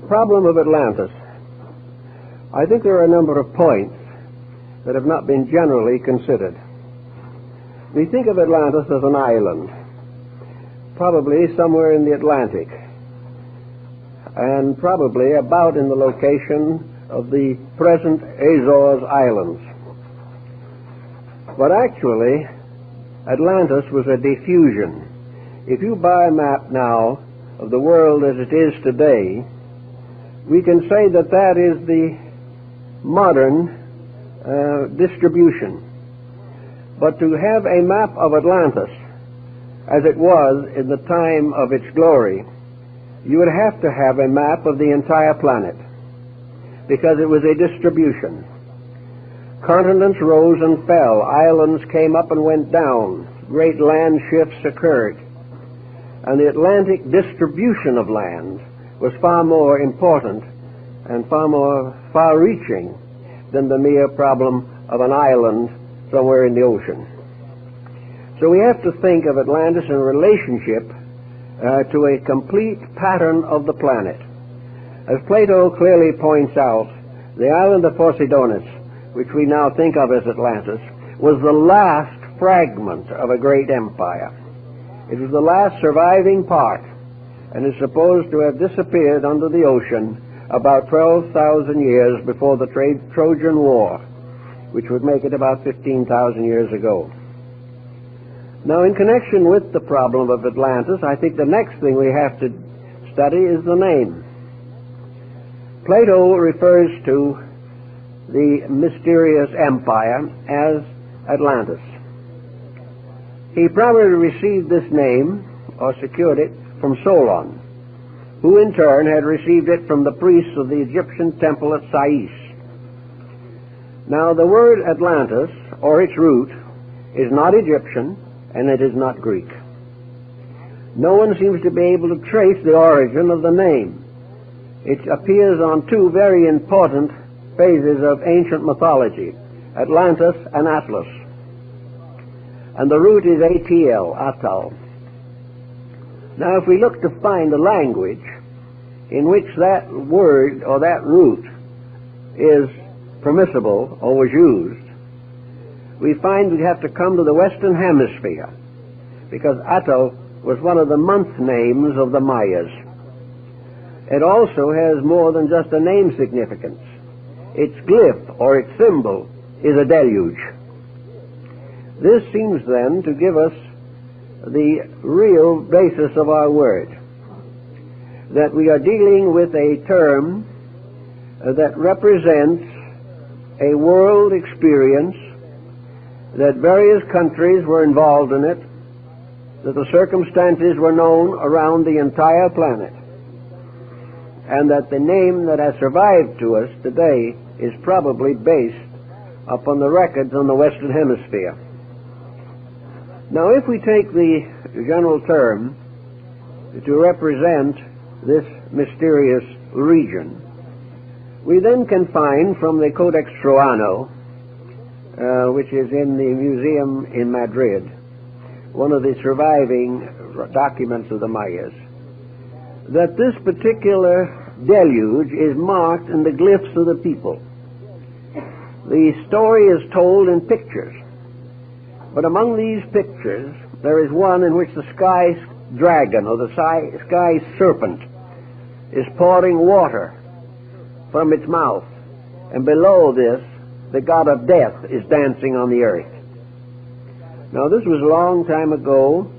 problem of Atlantis. I think there are a number of points that have not been generally considered. We think of Atlantis as an island, probably somewhere in the Atlantic, and probably about in the location of the present Azores Islands. But actually, Atlantis was a diffusion. If you buy a map now of the world as it is today, we can say that that is the modern distribution. But to have a map of Atlantis as it was in the time of its glory, you would have to have a map of the entire planet, because it was a distribution. Continents rose and fell, islands came up and went down, great land shifts occurred, and the Atlantic distribution of land was far more important and far more far-reaching than the mere problem of an island somewhere in the ocean. So we have to think of Atlantis in relationship to a complete pattern of the planet. As Plato clearly points out, the island of Poseidonis, which we now think of as Atlantis, was the last fragment of a great empire. It was the last surviving part, and is supposed to have disappeared under the ocean about 12,000 years before the Trojan War, which would make it about 15,000 years ago. Now, in connection with the problem of Atlantis, I think the next thing we have to study is the name. Plato refers to the mysterious empire as Atlantis. He probably received this name, or secured it, from Solon, who in turn had received it from the priests of the Egyptian temple at Sais. Now, the word Atlantis, or its root, is not Egyptian, and it is not Greek. No one seems to be able to trace the origin of the name. It appears on two very important phases of ancient mythology, Atlantis and Atlas. And the root is ATL, Atal. Now, if we look to find a language in which that word or that root is permissible or was used, we find we have to come to the Western Hemisphere, because Atal was one of the month names of the Mayas. It also has more than just a name significance. Its glyph, or its symbol, is a deluge. This seems then to give us the real basis of our word, that we are dealing with a term that represents a world experience, that various countries were involved in it, that the circumstances were known around the entire planet, and that the name that has survived to us today is probably based upon the records on the Western Hemisphere. Now, if we take the general term to represent this mysterious region, we then can find from the Codex Troano, which is in the museum in Madrid, one of the surviving documents of the Mayas, that this particular deluge is marked in the glyphs of the people. The story is told in pictures, but among these pictures there is one in which the sky dragon, or the sky serpent, is pouring water from its mouth, and below this the god of death is dancing on the earth. Now, this was a long time ago,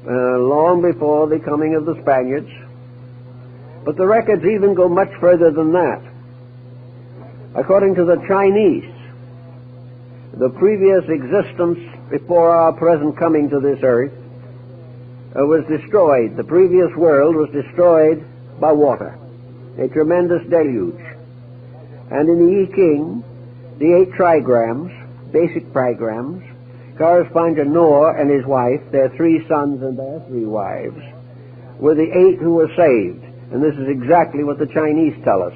long before the coming of the Spaniards, but the records even go much further than that. According to the Chinese, the previous existence before our present coming to this earth was destroyed. The previous world was destroyed by water, a tremendous deluge. And in the I Ching, the 8 trigrams, basic trigrams, correspond to Noah and his wife, their 3 sons and their 3 wives, were the 8 who were saved. And this is exactly what the Chinese tell us.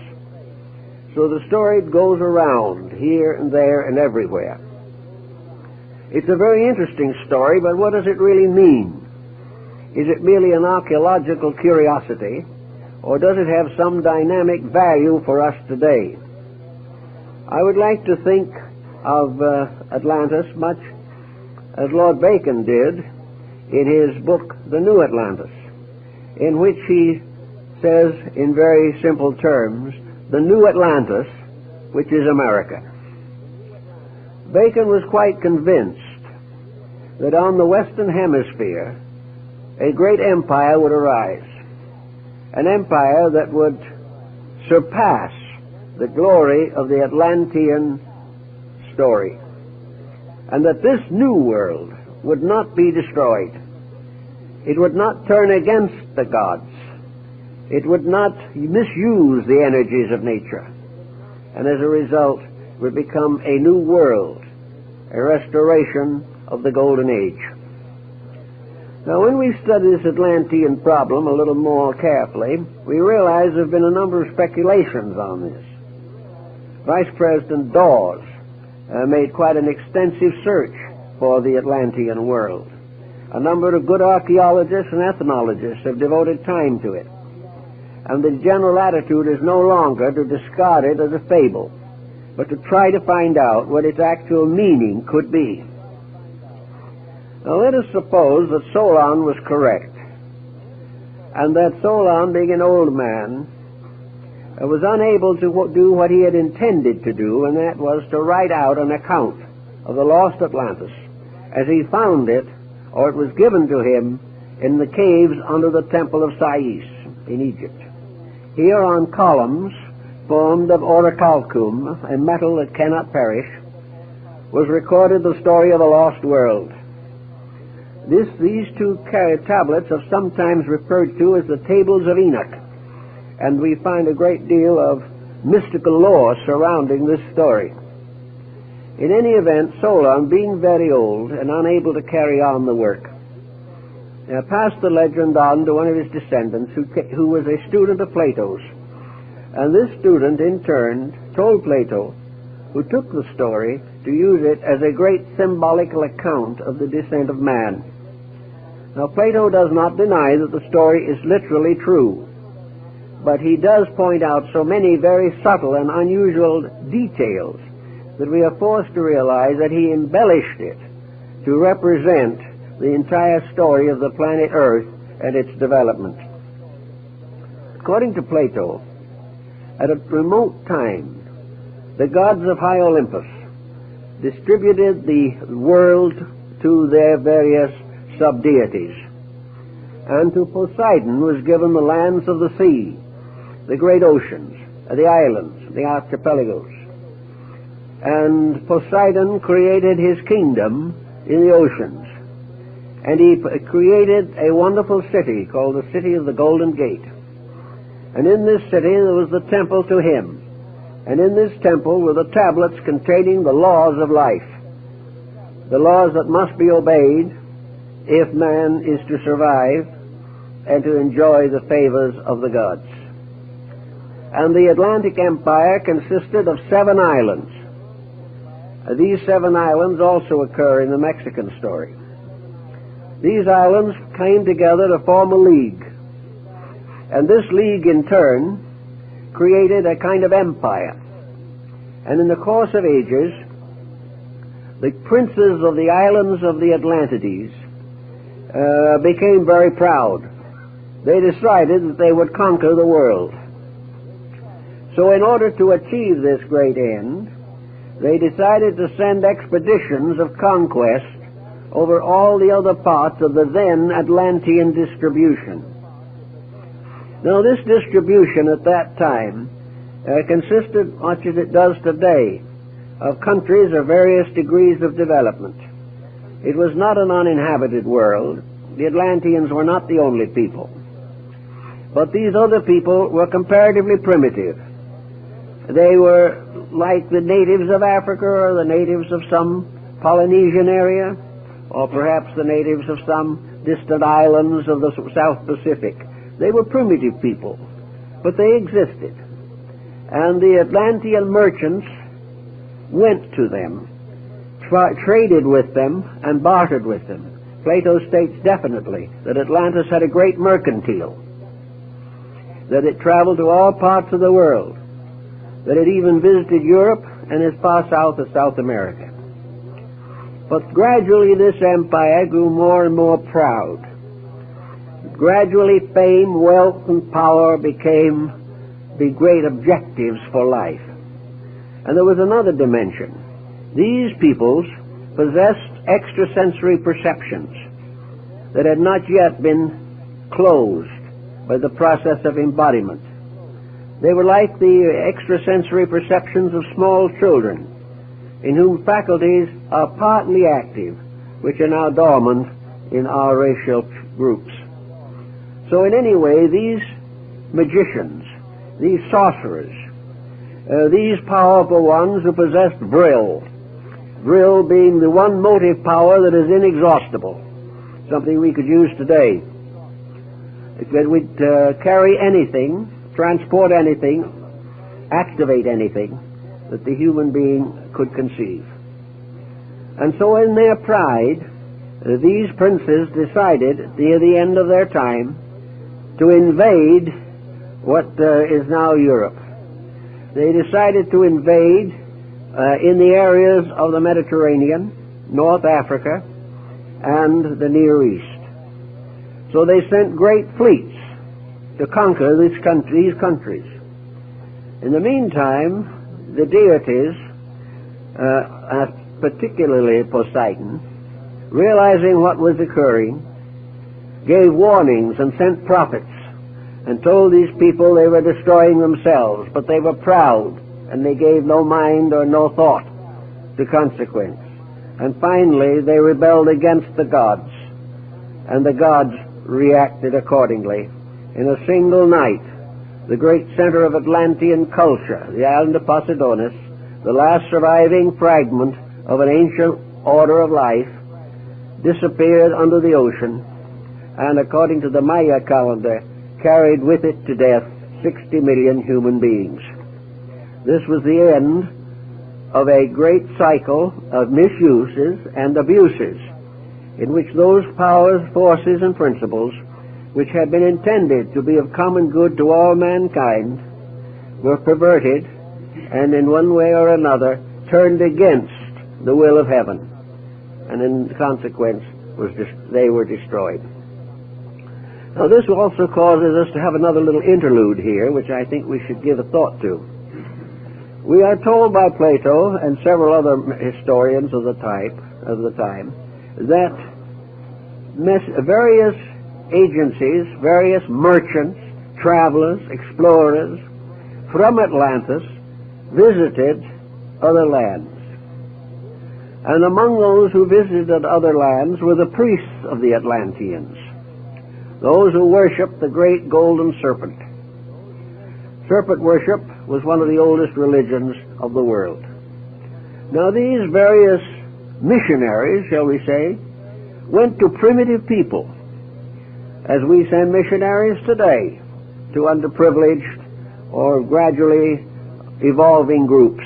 So the story goes around here and there and everywhere. It's a very interesting story, but what does it really mean? Is it merely an archaeological curiosity, or does it have some dynamic value for us today? I would like to think of Atlantis much as Lord Bacon did in his book, The New Atlantis, in which he says in very simple terms, the new Atlantis, which is America. Bacon was quite convinced that on the Western Hemisphere a great empire would arise, an empire that would surpass the glory of the Atlantean story, and that this new world would not be destroyed. It would not turn against the gods. It would not misuse the energies of nature, and as a result would become a new world, a restoration of the Golden Age. Now, when we study this Atlantean problem a little more carefully, we realize there have been a number of speculations on this. Vice President Dawes made quite an extensive search for the Atlantean world. A number of good archaeologists and ethnologists have devoted time to it. And the general attitude is no longer to discard it as a fable, but to try to find out what its actual meaning could be. Now let us suppose that Solon was correct, and that Solon, being an old man, was unable to do what he had intended to do, and that was to write out an account of the lost Atlantis as he found it, or it was given to him in the caves under the Temple of Sais in Egypt. Here on columns formed of orichalcum, a metal that cannot perish, was recorded the story of a lost world. These two tablets are sometimes referred to as the Tables of Enoch, and we find a great deal of mystical lore surrounding this story. In any event, Solon, being very old and unable to carry on the work, passed the legend on to one of his descendants who was a student of Plato's. And this student, in turn, told Plato, who took the story, to use it as a great symbolical account of the descent of man. Now, Plato does not deny that the story is literally true, but he does point out so many very subtle and unusual details that we are forced to realize that he embellished it to represent the entire story of the planet Earth and its development. According to Plato, at a remote time, the gods of high Olympus distributed the world to their various sub-deities, and to Poseidon was given the lands of the sea, the great oceans, the islands, the archipelagos. And Poseidon created his kingdom in the oceans, and he created a wonderful city called the City of the Golden Gate. And in this city there was the temple to him, and in this temple were the tablets containing the laws of life, the laws that must be obeyed if man is to survive and to enjoy the favors of the gods. And the Atlantic Empire consisted of 7 islands. These 7 islands also occur in the Mexican story. These islands came together to form a league, and this league in turn created a kind of empire. And in the course of ages, the princes of the islands of the Atlantides became very proud. They decided that they would conquer the world. So in order to achieve this great end, they decided to send expeditions of conquest over all the other parts of the then Atlantean distribution. Now, this distribution at that time consisted, much as it does today, of countries of various degrees of development. It was not an uninhabited world. The Atlanteans were not the only people. But these other people were comparatively primitive. They were like the natives of Africa, or the natives of some Polynesian area, or perhaps the natives of some distant islands of the South Pacific. They were primitive people, but they existed. And the Atlantean merchants went to them, traded with them, and bartered with them. Plato states definitely that Atlantis had a great mercantile. that it traveled to all parts of the world, that it even visited Europe and as far south as South America. But gradually this empire grew more and more proud. Gradually fame, wealth, and power became the great objectives for life. And there was another dimension. These peoples possessed extrasensory perceptions that had not yet been closed by the process of embodiment. They were like the extrasensory perceptions of small children, in whom faculties are partly active, which are now dormant in our racial groups. So in any way, these magicians, these sorcerers, these powerful ones who possessed vril being the one motive power that is inexhaustible, something we could use today, that would carry anything, transport anything, activate anything that the human being could conceive. And so in their pride, these princes decided near the end of their time to invade what is now Europe. They decided to invade in the areas of the Mediterranean, North Africa, and the Near East. So they sent great fleets to conquer these countries. In the meantime, the deities, particularly Poseidon, realizing what was occurring, gave warnings and sent prophets and told these people they were destroying themselves, but they were proud and they gave no mind or no thought to consequence. And finally they rebelled against the gods, and the gods reacted accordingly. In a single night, the great center of Atlantean culture, the island of Poseidonis, the last surviving fragment of an ancient order of life, disappeared under the ocean, and according to the Maya calendar, carried with it to death 60 million human beings. This was the end of a great cycle of misuses and abuses in which those powers, forces, and principles which had been intended to be of common good to all mankind were perverted and in one way or another turned against the will of heaven, and in consequence they were destroyed. Now this also causes us to have another little interlude here, which I think we should give a thought to. We are told by Plato and several other historians of the time that various agencies, various merchants, travelers, explorers from Atlantis visited other lands. And among those who visited other lands were the priests of the Atlanteans, those who worshipped the great golden serpent. Serpent worship was one of the oldest religions of the world. Now these various missionaries, shall we say, went to primitive people, as we send missionaries today to underprivileged or gradually evolving groups.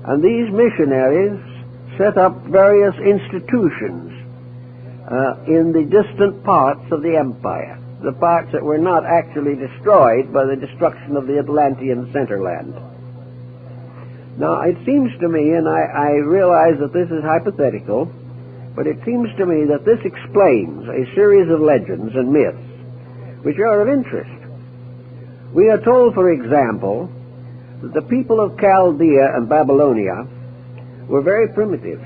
And these missionaries set up various institutions in the distant parts of the empire, the parts that were not actually destroyed by the destruction of the Atlantean centerland. Now, it seems to me, and I realize that this is hypothetical, but it seems to me that this explains a series of legends and myths which are of interest. We are told, for example, that the people of Chaldea and Babylonia were very primitive,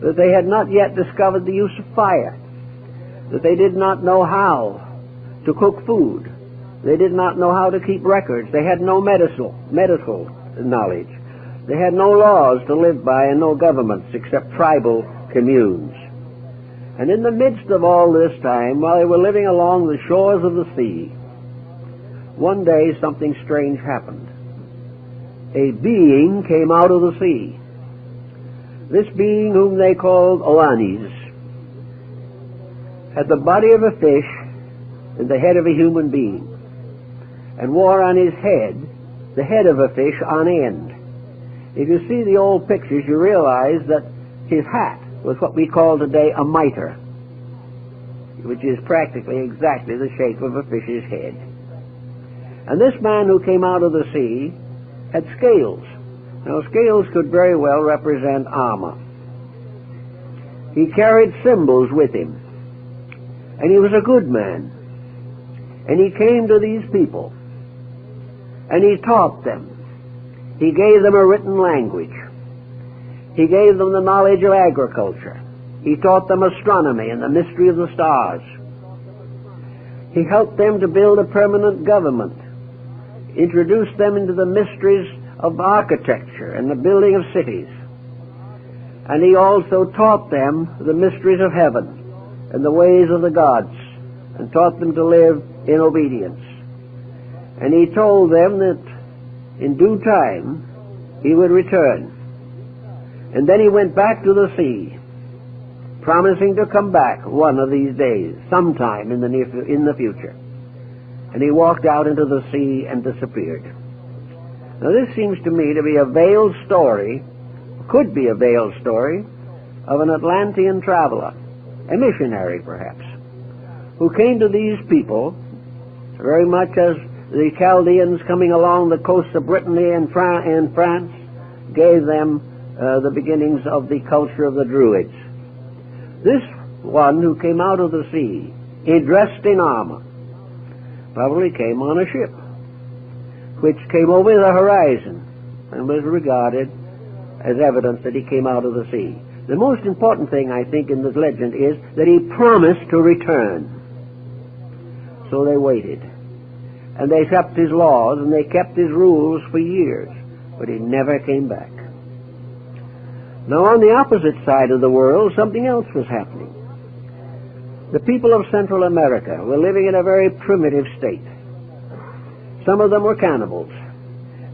that they had not yet discovered the use of fire, that they did not know how to cook food, they did not know how to keep records, they had no medical knowledge, they had no laws to live by and no governments except tribal communes. And in the midst of all this time, while they were living along the shores of the sea, one day something strange happened. A being came out of the sea. This being, whom they called Oannes, had the body of a fish and the head of a human being, and wore on his head the head of a fish on end. If you see the old pictures, you realize that his hat was what we call today a mitre, which is practically exactly the shape of a fish's head. And this man who came out of the sea had scales. Now, scales could very well represent armor. He carried symbols with him. And he was a good man. And he came to these people. And he taught them. He gave them a written language. He gave them the knowledge of agriculture. He taught them astronomy and the mystery of the stars. He helped them to build a permanent government, introduced them into the mysteries of architecture and the building of cities. And he also taught them the mysteries of heaven and the ways of the gods, and taught them to live in obedience. And he told them that in due time he would return. And then he went back to the sea, promising to come back one of these days, sometime in the future. And he walked out into the sea and disappeared. Now this seems to me to be a veiled story, could be a veiled story, of an Atlantean traveler, a missionary perhaps, who came to these people very much as the Chaldeans coming along the coast of Brittany and France gave them the beginnings of the culture of the Druids. This one who came out of the sea, he dressed in armor, probably came on a ship, which came over the horizon and was regarded as evidence that he came out of the sea. The most important thing, I think, in this legend is that he promised to return. So they waited. And they kept his laws and they kept his rules for years, but he never came back. Now, on the opposite side of the world, something else was happening. The people of Central America were living in a very primitive state. Some of them were cannibals.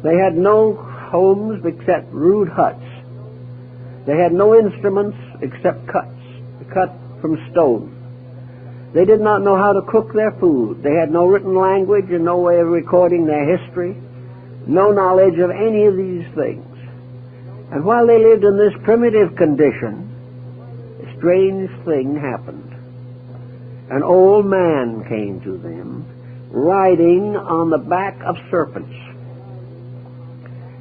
They had no homes except rude huts. They had no instruments except cut from stone. They did not know how to cook their food. They had no written language and no way of recording their history, no knowledge of any of these things. And while they lived in this primitive condition, a strange thing happened. An old man came to them, riding on the back of serpents.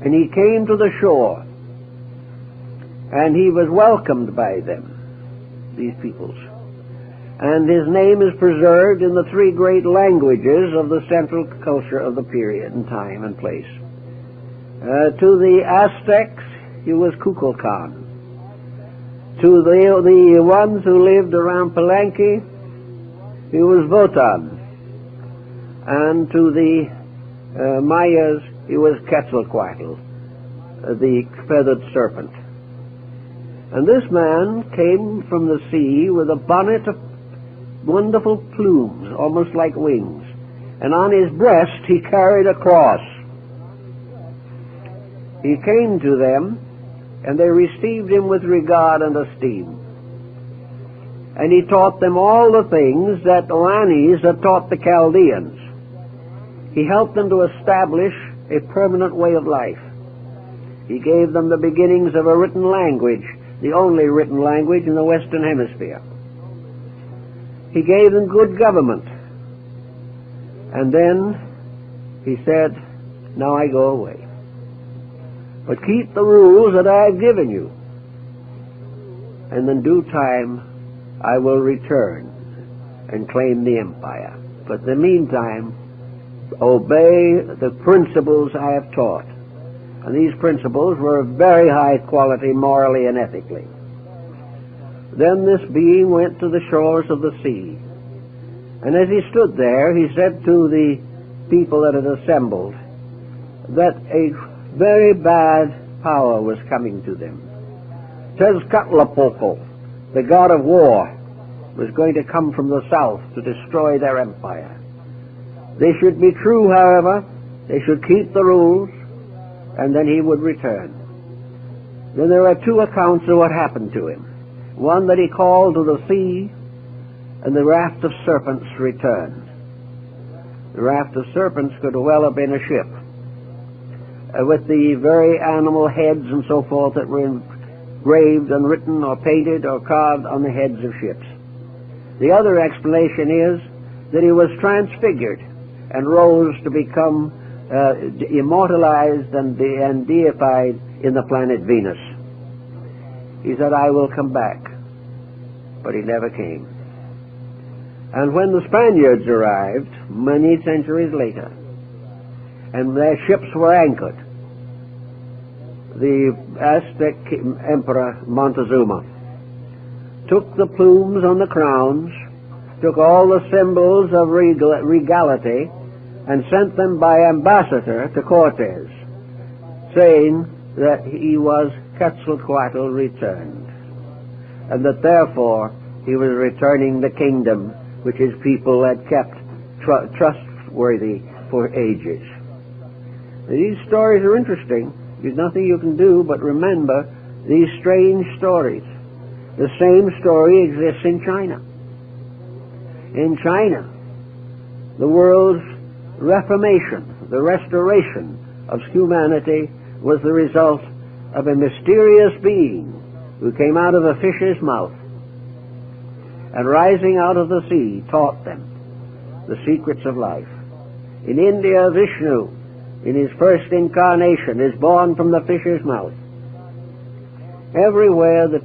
And he came to the shore, and he was welcomed by them, these peoples. And his name is preserved in the three great languages of the central culture of the period and time and place. To the Aztecs, he was Kukulkan. To the ones who lived around Palenque, he was Wotan. And to the Mayas, he was Quetzalcoatl, the feathered serpent. And this man came from the sea with a bonnet of wonderful plumes, almost like wings. And on his breast he carried a cross. He came to them, and they received him with regard and esteem. And he taught them all the things that Atlantis had taught the Chaldeans. He helped them to establish a permanent way of life. He gave them the beginnings of a written language, the only written language in the Western Hemisphere. He gave them good government. And then he said, now I go away. But keep the rules that I have given you. And in due time, I will return and claim the empire. But in the meantime, obey the principles I have taught. And these principles were of very high quality morally and ethically. Then this being went to the shores of the sea. And as he stood there, he said to the people that had assembled that a very bad power was coming to them. Tezcatlipoca, the god of war, was going to come from the south to destroy their empire. They should be true, however. They should keep the rules, and then he would return. Then there are two accounts of what happened to him. One that he called to the sea, and the raft of serpents returned. The raft of serpents could well have been a ship, with the very animal heads and so forth that were engraved and written or painted or carved on the heads of ships. The other explanation is that he was transfigured, and rose to become immortalized and deified in the planet Venus. He said, I will come back. But he never came. And when the Spaniards arrived, many centuries later, and their ships were anchored, the Aztec Emperor Montezuma took the plumes on the crowns, took all the symbols of regality, and sent them by ambassador to Cortes, saying that he was Quetzalcoatl returned, and that therefore he was returning the kingdom which his people had kept trustworthy for ages. These stories are interesting. There's nothing you can do but remember these strange stories. The same story exists in China. In China, the world's reformation, the restoration of humanity, was the result of a mysterious being who came out of a fish's mouth and, rising out of the sea, taught them the secrets of life. In India, Vishnu, in his first incarnation, is born from the fish's mouth. Everywhere the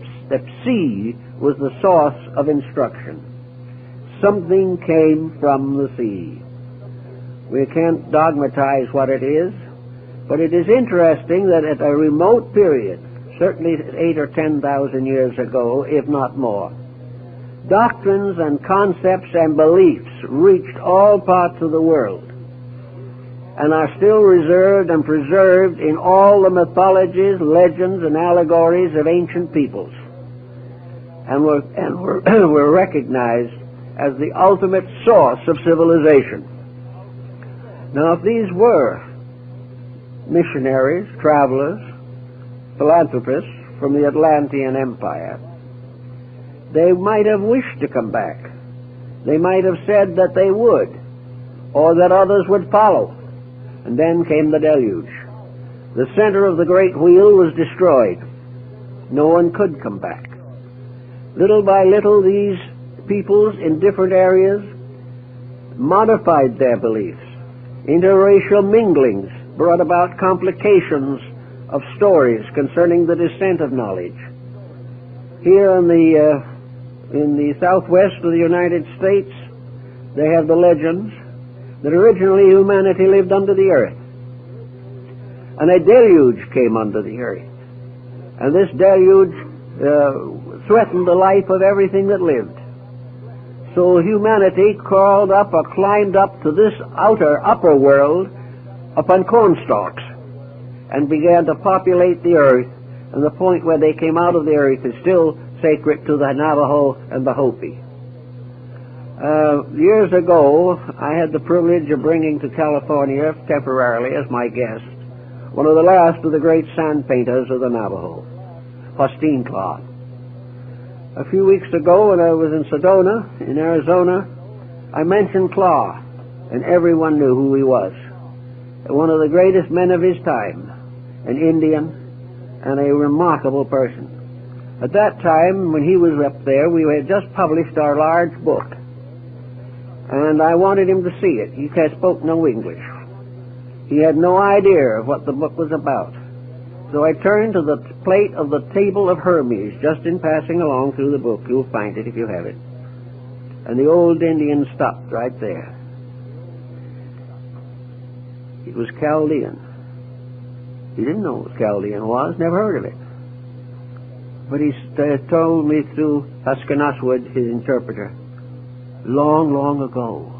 sea was the source of instruction. Something came from the sea. We can't dogmatize what it is, but it is interesting that at a remote period, certainly 8,000 or 10,000 years ago, if not more, doctrines and concepts and beliefs reached all parts of the world and are still reserved and preserved in all the mythologies, legends, and allegories of ancient peoples, and were recognized as the ultimate source of civilization. Now, if these were missionaries, travelers, philanthropists from the Atlantean Empire, they might have wished to come back. They might have said that they would, or that others would follow. And then came the deluge. The center of the great wheel was destroyed. No one could come back. Little by little, these peoples in different areas modified their beliefs. Interracial minglings brought about complications of stories concerning the descent of knowledge. Here in the southwest of the United States, they have the legends that originally humanity lived under the earth, and a deluge came under the earth, and this deluge threatened the life of everything that lived. So humanity crawled up or climbed up to this upper world upon cornstalks and began to populate the earth, and the point where they came out of the earth is still sacred to the Navajo and the Hopi. Years ago, I had the privilege of bringing to California temporarily as my guest one of the last of the great sand painters of the Navajo, Faustin Claw. A few weeks ago, when I was in Sedona, in Arizona, I mentioned Claw, and everyone knew who he was. One of the greatest men of his time, an Indian, and a remarkable person. At that time, when he was up there, we had just published our large book, and I wanted him to see it. He spoke no English. He had no idea of what the book was about. So I turned to the plate of the Table of Hermes, just in passing along through the book. You'll find it if you have it. And the old Indian stopped right there. It was Chaldean. He didn't know what Chaldean was, never heard of it. But he told me through Huskanaswood, his interpreter, long, long ago,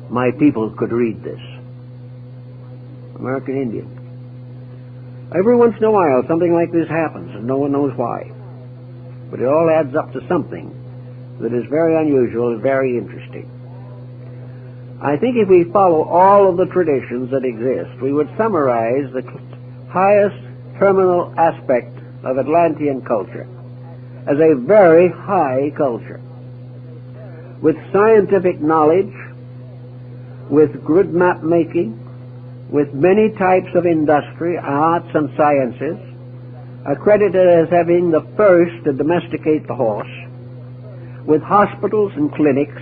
my people could read this. American Indian. Every once in a while, something like this happens, and no one knows why. But it all adds up to something that is very unusual and very interesting. I think if we follow all of the traditions that exist, we would summarize the highest terminal aspect of Atlantean culture as a very high culture, with scientific knowledge, with good map making, with many types of industry, arts, and sciences, accredited as having the first to domesticate the horse, with hospitals and clinics,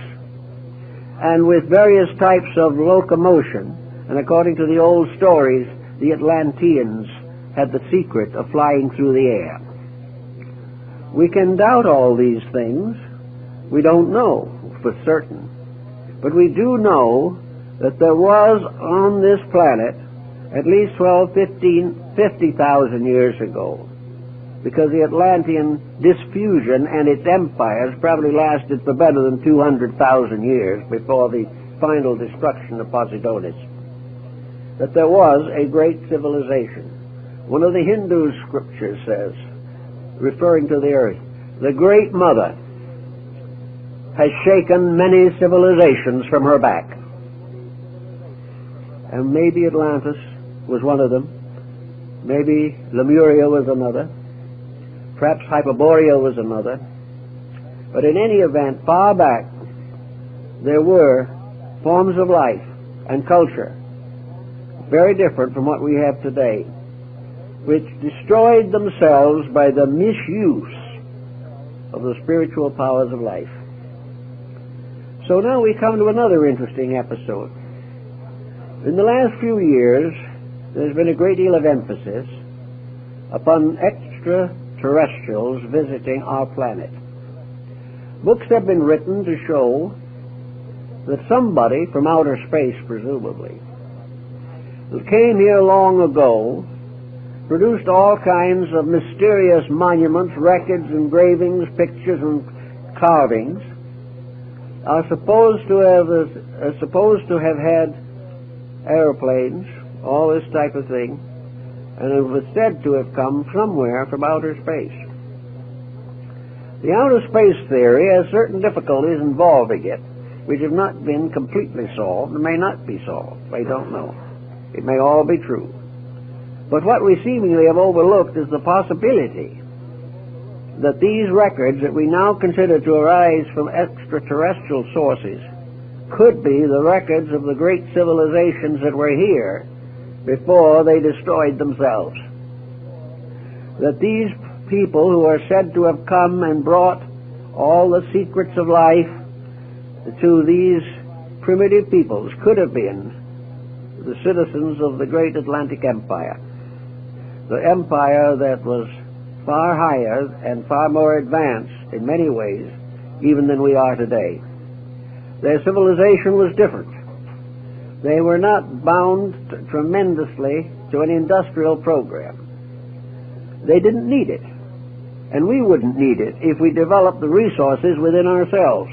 and with various types of locomotion. And according to the old stories, the Atlanteans had the secret of flying through the air. We can doubt all these things. We don't know for certain. But we do know that there was on this planet at least 12, 15, 50,000 years ago, because the Atlantean diffusion and its empires probably lasted for better than 200,000 years before the final destruction of Poseidonis, that there was a great civilization. One of the Hindu scriptures says, referring to the earth, the Great Mother has shaken many civilizations from her back. And maybe Atlantis was one of them. Maybe Lemuria was another. Perhaps Hyperborea was another. But in any event, far back, there were forms of life and culture very different from what we have today, which destroyed themselves by the misuse of the spiritual powers of life. So now we come to another interesting episode. In the last few years, there's been a great deal of emphasis upon extraterrestrials visiting our planet. Books have been written to show that somebody from outer space, presumably, who came here long ago, produced all kinds of mysterious monuments, records, engravings, pictures, and carvings, are supposed to have had airplanes, all this type of thing, and it was said to have come somewhere from outer space. The outer space theory has certain difficulties involving it, which have not been completely solved and may not be solved. I don't know. It may all be true. But what we seemingly have overlooked is the possibility that these records that we now consider to arise from extraterrestrial sources could be the records of the great civilizations that were here before they destroyed themselves. That these people who are said to have come and brought all the secrets of life to these primitive peoples could have been the citizens of the great Atlantic Empire, the empire that was far higher and far more advanced in many ways even than we are today. Their civilization was different. They were not bound tremendously to an industrial program. They didn't need it, and we wouldn't need it if we developed the resources within ourselves.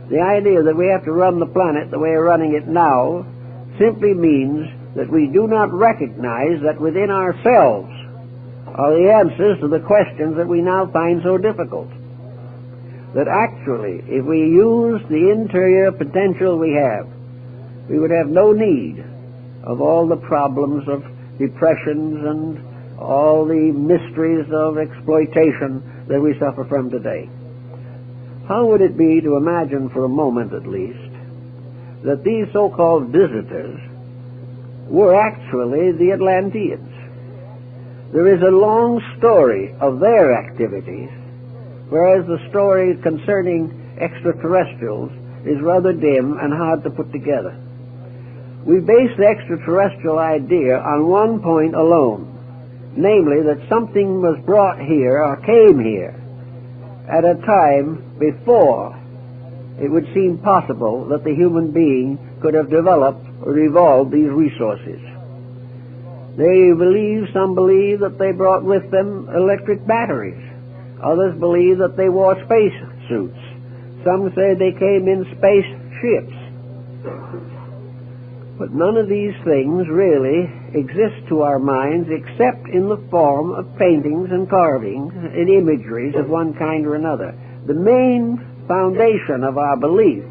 The idea that we have to run the planet the way we're running it now simply means that we do not recognize that within ourselves are the answers to the questions that we now find so difficult. That actually, if we use the interior potential we have, we would have no need of all the problems of depressions and all the mysteries of exploitation that we suffer from today. How would it be to imagine for a moment at least that these so-called visitors were actually the Atlanteans? There is a long story of their activities, whereas the story concerning extraterrestrials is rather dim and hard to put together. We base the extraterrestrial idea on one point alone, namely that something was brought here or came here at a time before it would seem possible that the human being could have developed or evolved these resources. Some believe that they brought with them electric batteries. Others believe that they wore space suits. Some say they came in space ships. But none of these things really exist to our minds except in the form of paintings and carvings and imageries of one kind or another. The main foundation of our belief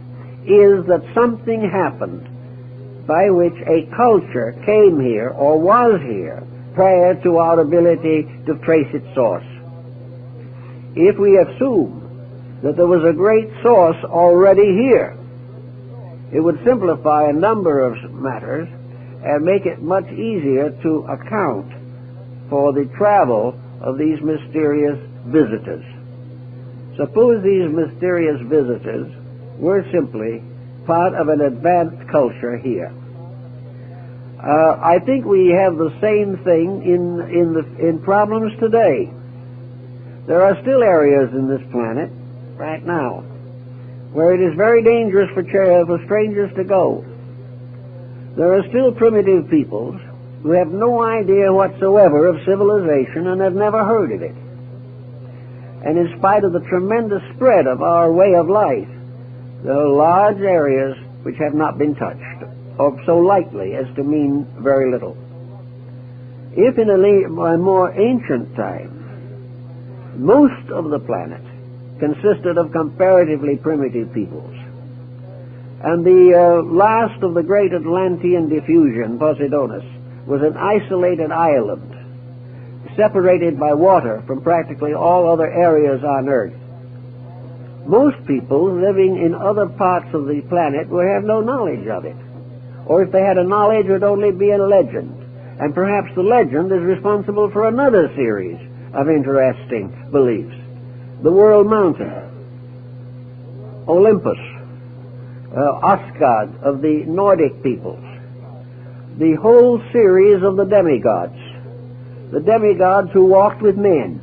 is that something happened by which a culture came here or was here prior to our ability to trace its source. If we assume that there was a great source already here, it would simplify a number of matters and make it much easier to account for the travel of these mysterious visitors. Suppose these mysterious visitors were simply part of an advanced culture here. I think we have the same thing in problems today. There are still areas in this planet right now where it is very dangerous for strangers to go. There are still primitive peoples who have no idea whatsoever of civilization and have never heard of it. And in spite of the tremendous spread of our way of life, there are large areas which have not been touched, or so lightly as to mean very little. If in a more ancient time, most of the planet consisted of comparatively primitive peoples, and the last of the great Atlantean diffusion, Poseidonus, was an isolated island, separated by water from practically all other areas on Earth. Most people living in other parts of the planet would have no knowledge of it, or if they had a knowledge, it would only be a legend, and perhaps the legend is responsible for another series of interesting beliefs. The World Mountain, Olympus, Asgard of the Nordic peoples, the whole series of the demigods who walked with men,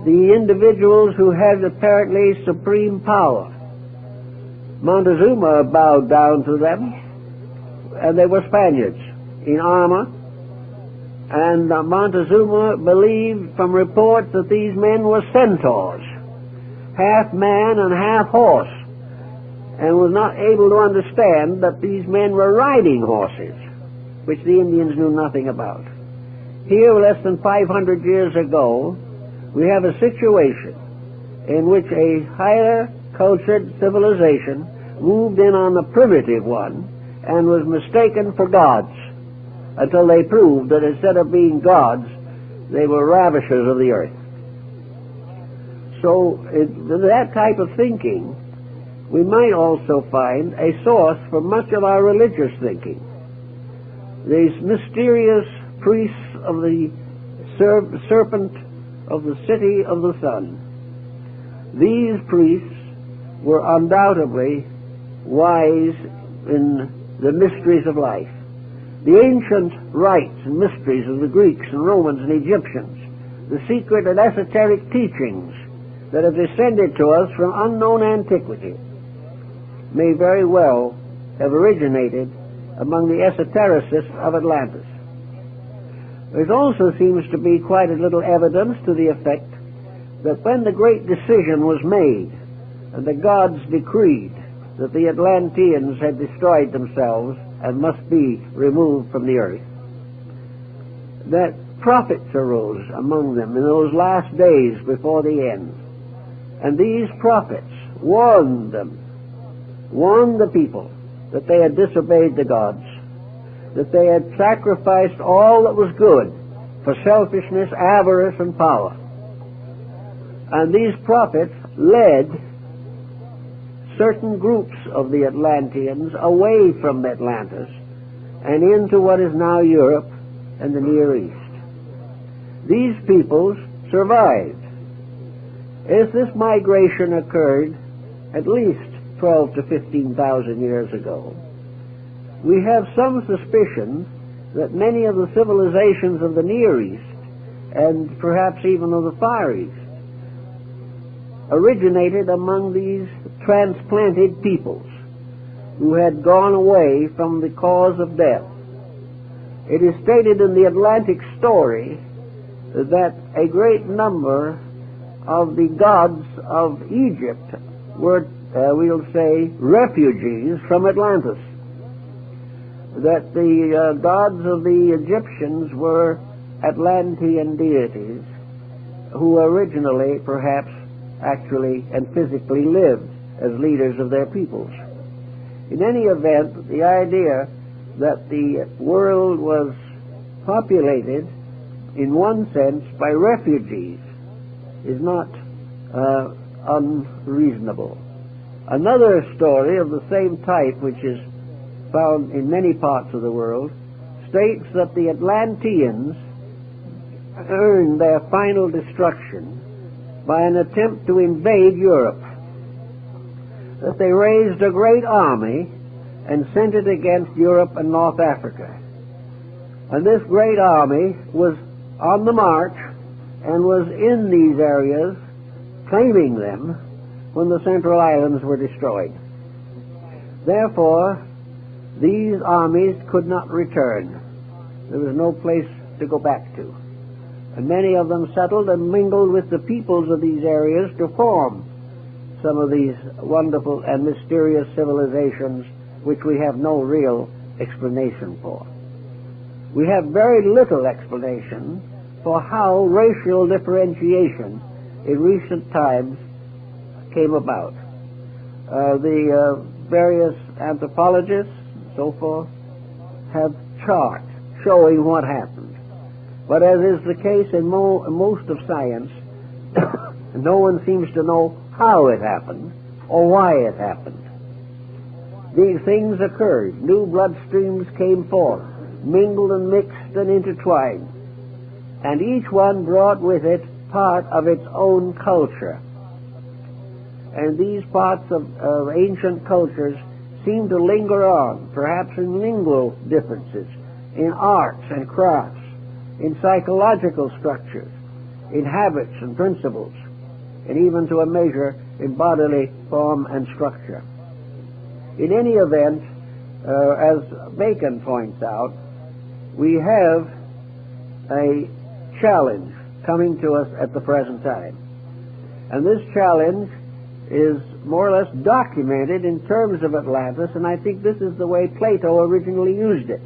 the individuals who had apparently supreme power. Montezuma bowed down to them, and they were Spaniards in armor, and Montezuma believed from reports that these men were centaurs, half man and half horse, and was not able to understand that these men were riding horses, which the Indians knew nothing about. Here, less than 500 years ago, we have a situation in which a higher cultured civilization moved in on the primitive one and was mistaken for gods, until they proved that instead of being gods, they were ravishers of the earth. So, in that type of thinking, we might also find a source for much of our religious thinking. These mysterious priests of the serpent of the city of the sun. These priests were undoubtedly wise in the mysteries of life. The ancient rites and mysteries of the Greeks and Romans and Egyptians, the secret and esoteric teachings that have descended to us from unknown antiquity, may very well have originated among the esotericists of Atlantis. There also seems to be quite a little evidence to the effect that when the great decision was made and the gods decreed that the Atlanteans had destroyed themselves and must be removed from the earth, that prophets arose among them in those last days before the end. And these prophets warned the people that they had disobeyed the gods, that they had sacrificed all that was good for selfishness, avarice, and power. And these prophets led certain groups of the Atlanteans away from Atlantis and into what is now Europe and the Near East. These peoples survived. As this migration occurred at least 12 to 15,000 years ago, we have some suspicion that many of the civilizations of the Near East, and perhaps even of the Far East, originated among these transplanted peoples who had gone away from the cause of death. It is stated in the Atlantic story that a great number of the gods of Egypt were, we'll say, refugees from Atlantis. That the gods of the Egyptians were Atlantean deities who originally, perhaps, actually and physically lived as leaders of their peoples. In any event, the idea that the world was populated in one sense by refugees is not unreasonable. Another story of the same type, which is found in many parts of the world, states that the Atlanteans earned their final destruction by an attempt to invade Europe. that they raised a great army and sent it against Europe and North Africa. And this great army was on the march and was in these areas, claiming them, when the Central Islands were destroyed. Therefore, these armies could not return. There was no place to go back to. And many of them settled and mingled with the peoples of these areas to form some of these wonderful and mysterious civilizations which we have no real explanation for. We have very little explanation for how racial differentiation in recent times came about. The various anthropologists and so forth have charts showing what happened. But as is the case in most of science, no one seems to know how it happened or why it happened. These things occurred. New bloodstreams came forth, mingled and mixed and intertwined, and each one brought with it part of its own culture. And these parts of ancient cultures seem to linger on, perhaps in lingual differences, in arts and crafts, in psychological structures, in habits and principles, and even to a measure in bodily form and structure. In any event, as Bacon points out, we have a challenge coming to us at the present time. And this challenge is more or less documented in terms of Atlantis, and I think this is the way Plato originally used it.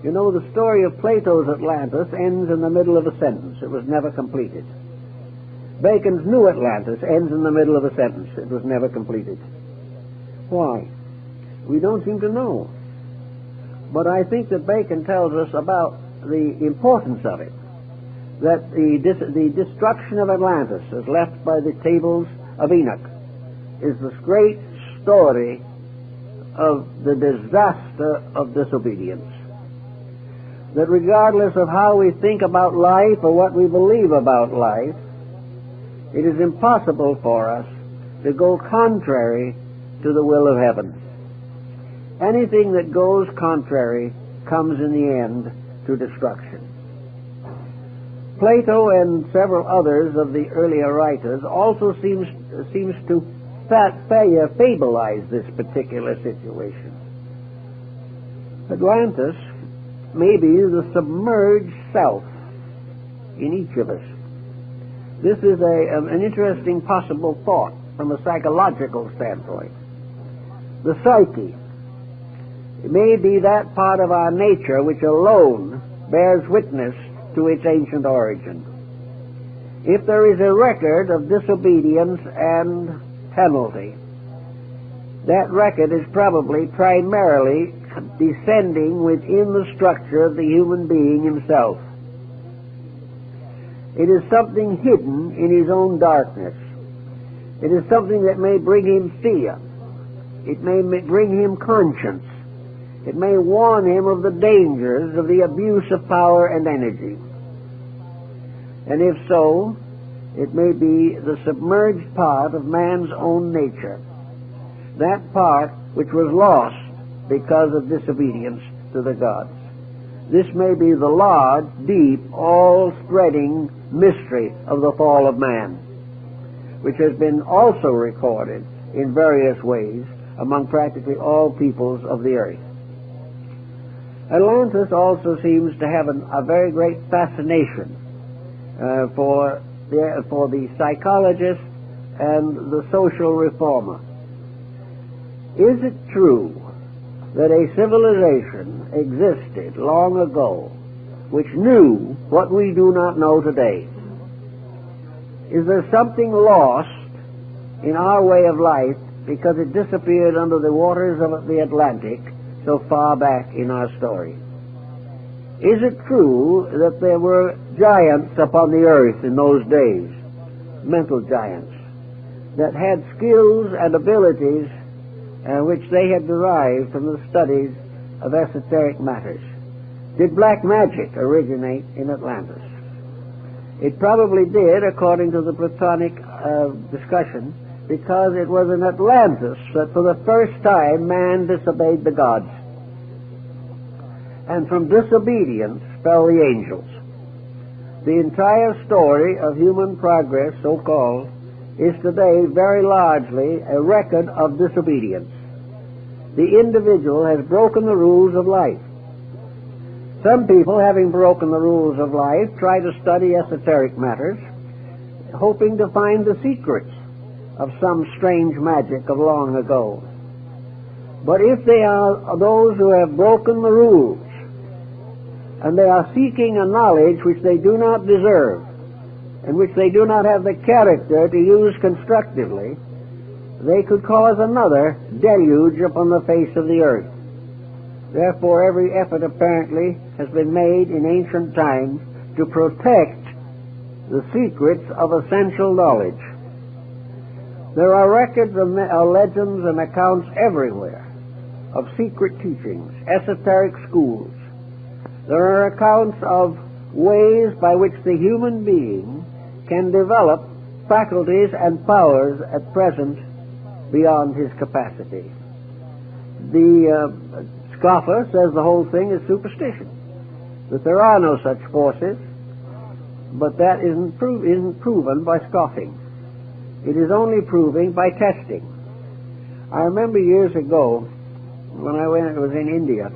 You know, the story of Plato's Atlantis ends in the middle of a sentence. It was never completed. Bacon's New Atlantis ends in the middle of a sentence. It was never completed. Why? We don't seem to know. But I think that Bacon tells us about the importance of it, that the destruction of Atlantis, as left by the tables of Enoch, is this great story of the disaster of disobedience. That regardless of how we think about life or what we believe about life, it is impossible for us to go contrary to the will of heaven. Anything that goes contrary comes in the end to destruction. Plato and several others of the earlier writers also seems to fableize this particular situation. Atlantis may be the submerged self in each of us. This is an interesting possible thought from a psychological standpoint. The psyche, it may be that part of our nature which alone bears witness to its ancient origin. If there is a record of disobedience and penalty, that record is probably primarily descending within the structure of the human being himself. It is something hidden in his own darkness. It is something that may bring him fear. It may bring him conscience. It may warn him of the dangers of the abuse of power and energy. And if so, it may be the submerged part of man's own nature, that part which was lost because of disobedience to the gods. This may be the large, deep, all-spreading mystery of the fall of man, which has been also recorded in various ways among practically all peoples of the earth. Atlantis also seems to have a very great fascination for the psychologist and the social reformer. Is it true that a civilization existed long ago which knew what we do not know today? Is there something lost in our way of life because it disappeared under the waters of the Atlantic so far back in our story? Is it true that there were giants upon the earth in those days, mental giants, that had skills and abilities which they had derived from the studies of esoteric matters? Did black magic originate in Atlantis? It probably did, according to the Platonic discussion, because it was in Atlantis that for the first time man disobeyed the gods. And from disobedience fell the angels. The entire story of human progress, so-called, is today very largely a record of disobedience. The individual has broken the rules of life. Some people, having broken the rules of life, try to study esoteric matters, hoping to find the secrets of some strange magic of long ago. But if they are those who have broken the rules, and they are seeking a knowledge which they do not deserve, and which they do not have the character to use constructively, they could cause another deluge upon the face of the earth. Therefore, every effort apparently has been made in ancient times to protect the secrets of essential knowledge. There are records of legends and accounts everywhere of secret teachings, esoteric schools. There are accounts of ways by which the human being can develop faculties and powers at present beyond his capacity. The scoffer says the whole thing is superstition, that there are no such forces, but that isn't proven by scoffing. It is only proving by testing. I remember years ago, when I was in India,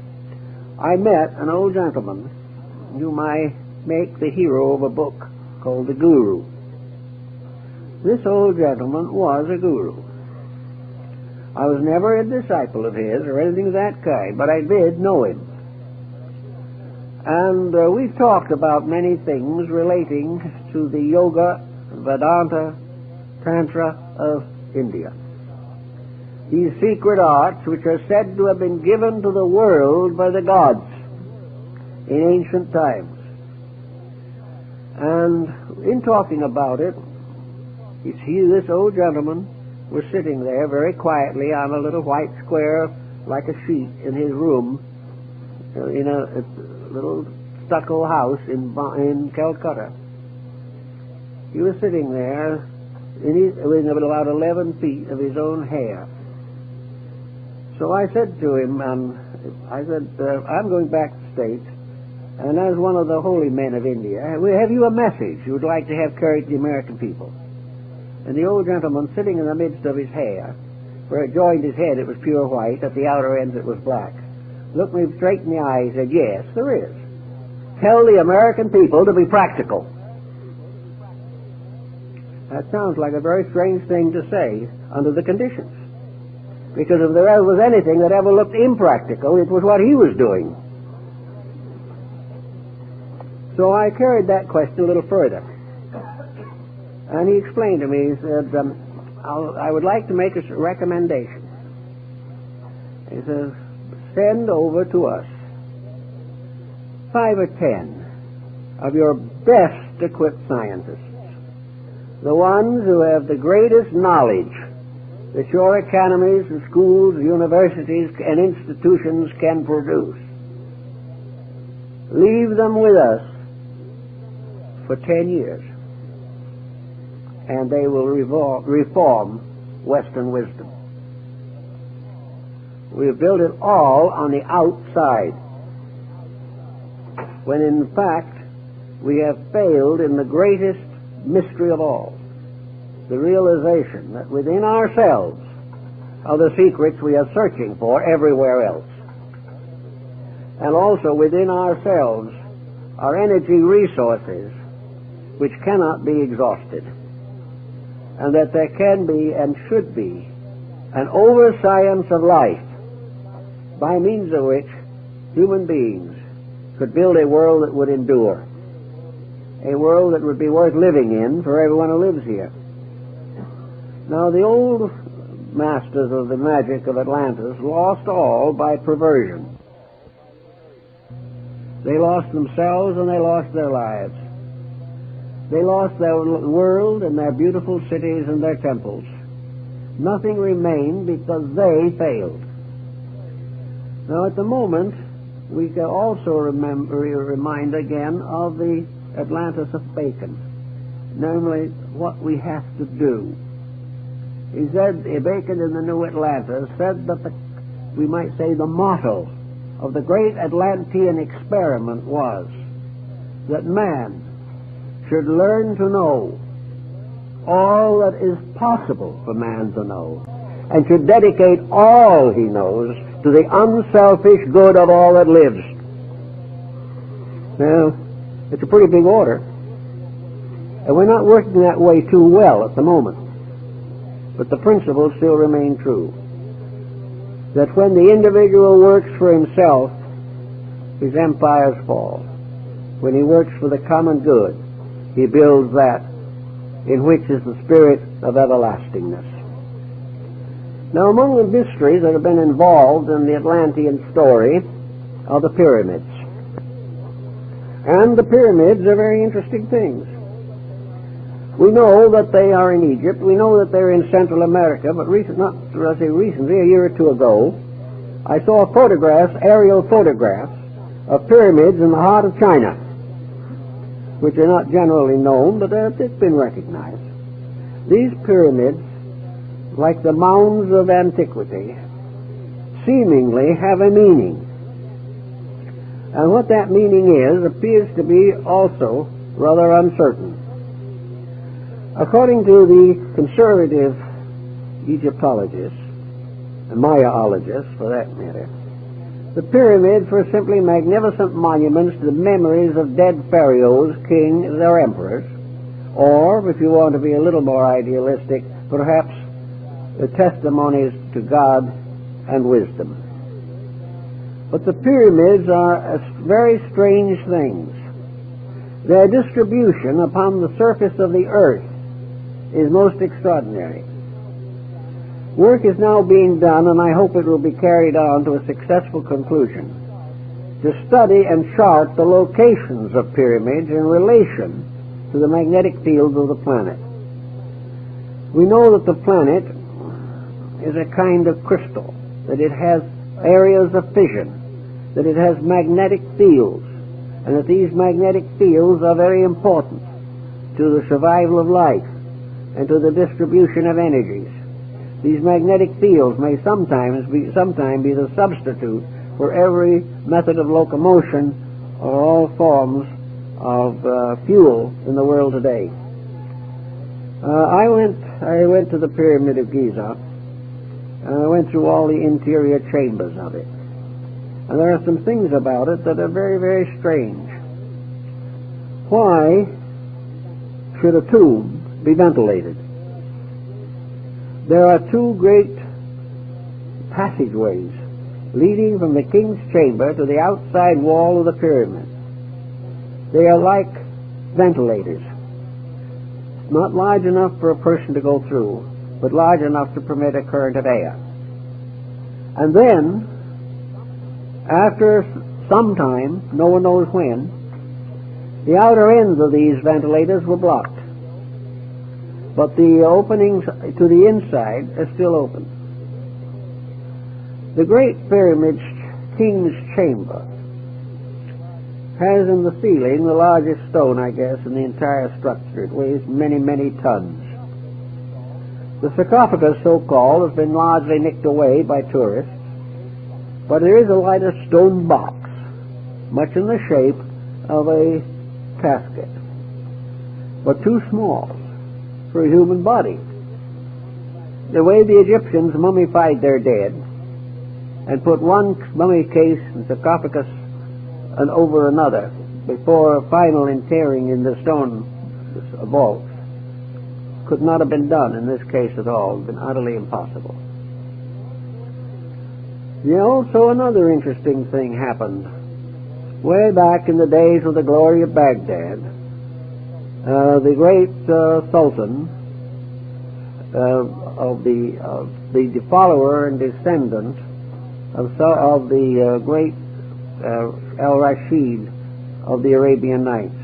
I met an old gentleman whom I make the hero of a book called The Guru. This old gentleman was a guru. I was never a disciple of his or anything of that kind, but I did know him. And we've talked about many things relating to the Yoga, Vedanta, Tantra of India. These secret arts which are said to have been given to the world by the gods in ancient times. And in talking about it, this old gentleman was sitting there very quietly on a little white square like a sheet in his room in a little stucco house in Calcutta. He was sitting there in about 11 feet of his own hair. So I said to him, I'm going back to the States, and as one of the holy men of India, have you a message you would like to have carried to the American people? And the old gentleman, sitting in the midst of his hair, where it joined his head it was pure white, at the outer ends it was black, looked me straight in the eye and said, yes, there is. Tell the American people to be practical. That sounds like a very strange thing to say under the conditions. Because if there ever was anything that ever looked impractical, it was what he was doing. So I carried that question a little further. And he explained to me, he said, I would like to make a recommendation. He says, send over to us 5 or 10 of your best equipped scientists, the ones who have the greatest knowledge that your academies and schools, universities, and institutions can produce. Leave them with us for 10 years, and they will reform Western wisdom. We've built it all on the outside, when in fact we have failed in the greatest mystery of all, the realization that within ourselves are the secrets we are searching for everywhere else. And also within ourselves are energy resources which cannot be exhausted. And that there can be and should be an over-science of life by means of which human beings could build a world that would endure, a world that would be worth living in for everyone who lives here. Now, the old masters of the magic of Atlantis lost all by perversion. They lost themselves and they lost their lives. They lost their world and their beautiful cities and their temples. Nothing remained because they failed. Now, at the moment, we can also remind again of the Atlantis of Bacon, namely what we have to do He said, Bacon in the New Atlantis said that we might say the motto of the great Atlantean experiment was that man should learn to know all that is possible for man to know, and should dedicate all he knows to the unselfish good of all that lives. Now, it's a pretty big order, and we're not working that way too well at the moment, but the principles still remain true. That when the individual works for himself, his empires fall. When he works for the common good, he builds that in which is the spirit of everlastingness. Now, among the mysteries that have been involved in the Atlantean story are the pyramids. And the pyramids are very interesting things. We know that they are in Egypt. We know that they're in Central America, but recently, a year or two ago, I saw aerial photographs of pyramids in the heart of China, which are not generally known, but it's been recognized. These pyramids, like the mounds of antiquity, seemingly have a meaning. And what that meaning is appears to be also rather uncertain. According to the conservative Egyptologists, and Mayaologists for that matter, the pyramids were simply magnificent monuments to the memories of dead pharaohs, kings, or emperors, or, if you want to be a little more idealistic, perhaps the testimonies to God and wisdom. But the pyramids are very strange things. Their distribution upon the surface of the earth is most extraordinary. Work is now being done, and I hope it will be carried on to a successful conclusion, to study and chart the locations of pyramids in relation to the magnetic fields of the planet. We know that the planet is a kind of crystal, that it has areas of fission, that it has magnetic fields, and that these magnetic fields are very important to the survival of life and to the distribution of energies. These magnetic fields may sometime be the substitute for every method of locomotion or all forms of fuel in the world today. I went to the Pyramid of Giza, and I went through all the interior chambers of it. And there are some things about it that are very, very strange. Why should a tomb be ventilated? There are two great passageways leading from the king's chamber to the outside wall of the pyramid. They are like ventilators, not large enough for a person to go through, but large enough to permit a current of air. And then, after some time, no one knows when, the outer ends of these ventilators were blocked, but the openings to the inside are still open. The Great Pyramid's King's Chamber has in the ceiling the largest stone, I guess, in the entire structure. It weighs many, many tons. The sarcophagus, so-called, has been largely nicked away by tourists, but there is a lighter stone box, much in the shape of a casket, but too small for a human body. The way the Egyptians mummified their dead and put one mummy case and sarcophagus and over another before final interring in the stone vault could not have been done in this case at all. It would have been utterly impossible. So another interesting thing happened. Way back in the days of the glory of Baghdad, the great Sultan of the follower and descendant of the great Al-Rashid of the Arabian Nights,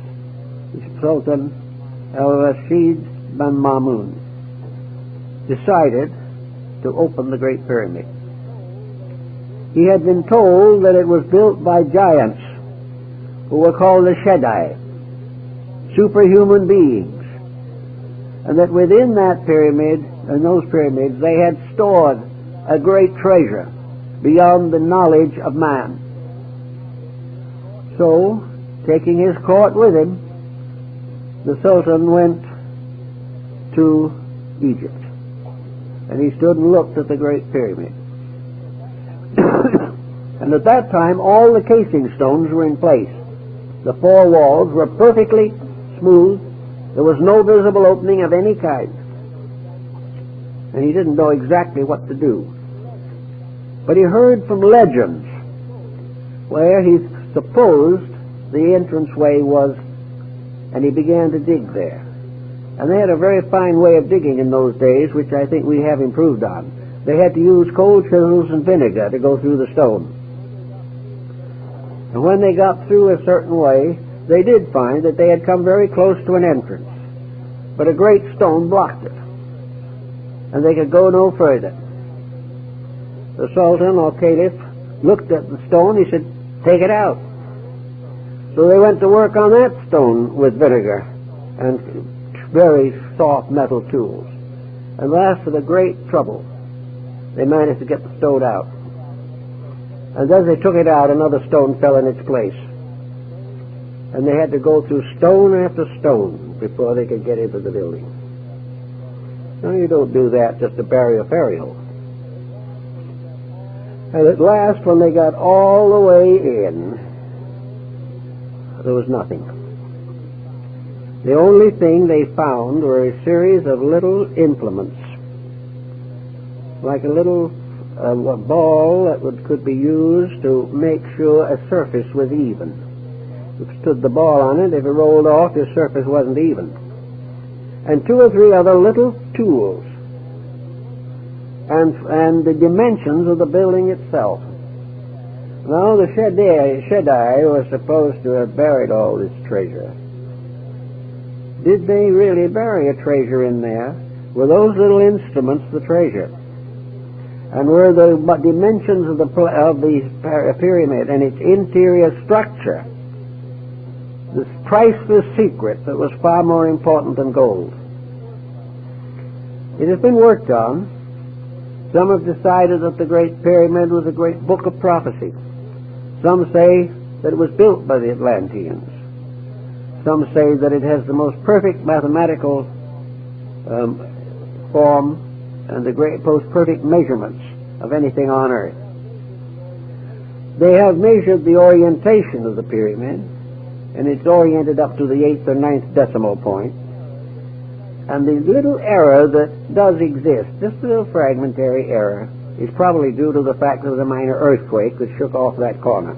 Sultan Al-Rashid bin Mamun, decided to open the Great Pyramid. He had been told that it was built by giants who were called the Shaddai, superhuman beings, and that within that pyramid in those pyramids, they had stored a great treasure beyond the knowledge of man. So, taking his court with him, the Sultan went to Egypt. And he stood and looked at the Great Pyramid. And at that time, all the casing stones were in place. The four walls were perfectly smooth. There was no visible opening of any kind. And he didn't know exactly what to do. But he heard from legends where he supposed the entranceway was, and he began to dig there. And they had a very fine way of digging in those days, which I think we have improved on. They had to use cold chisels and vinegar to go through the stone. And when they got through a certain way, they did find that they had come very close to an entrance. But a great stone blocked it. And they could go no further. The Sultan or Caliph looked at the stone. He said, "Take it out." So they went to work on that stone with vinegar and very soft metal tools. And after the great trouble, they managed to get the stone out. And as they took it out, another stone fell in its place. And they had to go through stone after stone before they could get into the building. Now, you don't do that just to bury a burial. And at last, when they got all the way in, there was nothing. The only thing they found were a series of little implements, like a little a ball that could be used to make sure a surface was even. If you stood the ball on it, if it rolled off, the surface wasn't even. And two or three other little tools, and the dimensions of the building itself. Now, the Shaddai was supposed to have buried all this treasure. Did they really bury a treasure in there? Were those little instruments the treasure? And were the dimensions of the pyramid and its interior structure this priceless secret that was far more important than gold? It has been worked on. Some have decided that the Great Pyramid was a great book of prophecy. Some say that it was built by the Atlanteans. Some say that it has the most perfect mathematical form and the most perfect measurements of anything on earth. They have measured the orientation of the pyramid, and it's oriented up to the 8th or 9th decimal point. And the little error that does exist, just a little fragmentary error, is probably due to the fact that there was a minor earthquake that shook off that corner.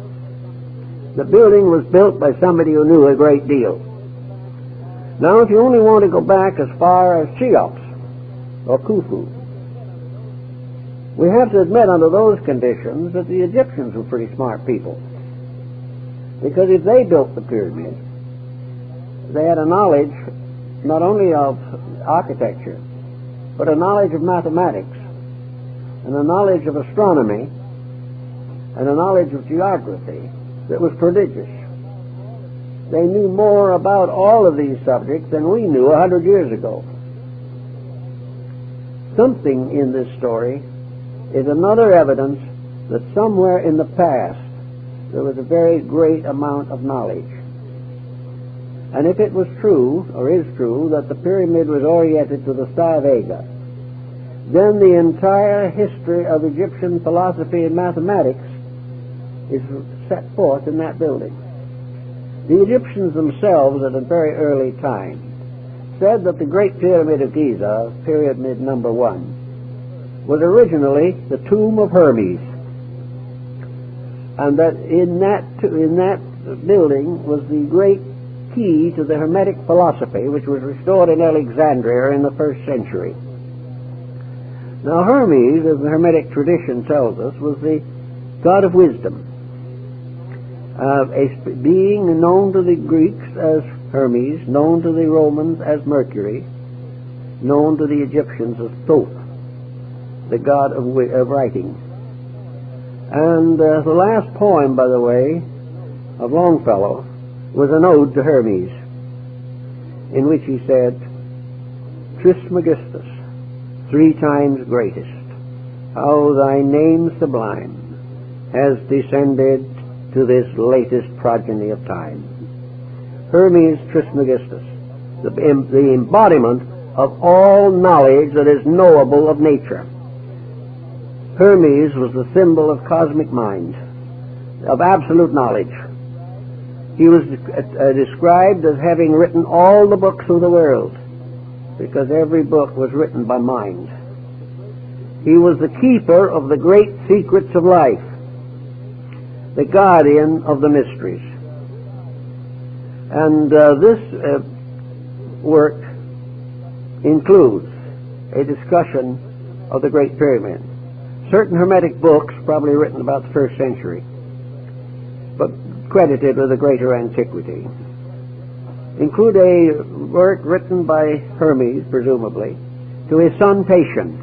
The building was built by somebody who knew a great deal. Now, if you only want to go back as far as Cheops or Khufu, we have to admit under those conditions that the Egyptians were pretty smart people. Because if they built the pyramid, they had a knowledge not only of architecture, but a knowledge of mathematics, and a knowledge of astronomy, and a knowledge of geography that was prodigious. They knew more about all of these subjects than we knew 100 years ago. Something in this story is another evidence that somewhere in the past there was a very great amount of knowledge. And if it was true, or is true, that the pyramid was oriented to the star Vega, then the entire history of Egyptian philosophy and mathematics is set forth in that building. The Egyptians themselves, at a very early time, said that the Great Pyramid of Giza, Pyramid number 1, was originally the tomb of Hermes, and that in that building was the great key to the Hermetic philosophy, which was restored in Alexandria in the 1st century. Now, Hermes, as the Hermetic tradition tells us, was the god of wisdom, a being known to the Greeks as Hermes, known to the Romans as Mercury, known to the Egyptians as Thoth, the god of writing. And the last poem, by the way, of Longfellow was an ode to Hermes, in which he said, Trismegistus, 3 times greatest. How thy name sublime has descended to this latest progeny of time. Hermes Trismegistus, the embodiment of all knowledge that is knowable of nature. Hermes was the symbol of cosmic mind, of absolute knowledge. He was described as having written all the books of the world, because every book was written by mind. He was the keeper of the great secrets of life, the guardian of the mysteries. And this work includes a discussion of the Great Pyramid. Certain Hermetic books, probably written about the 1st century, but credited with a greater antiquity, include a work written by Hermes, presumably, to his son Tatian.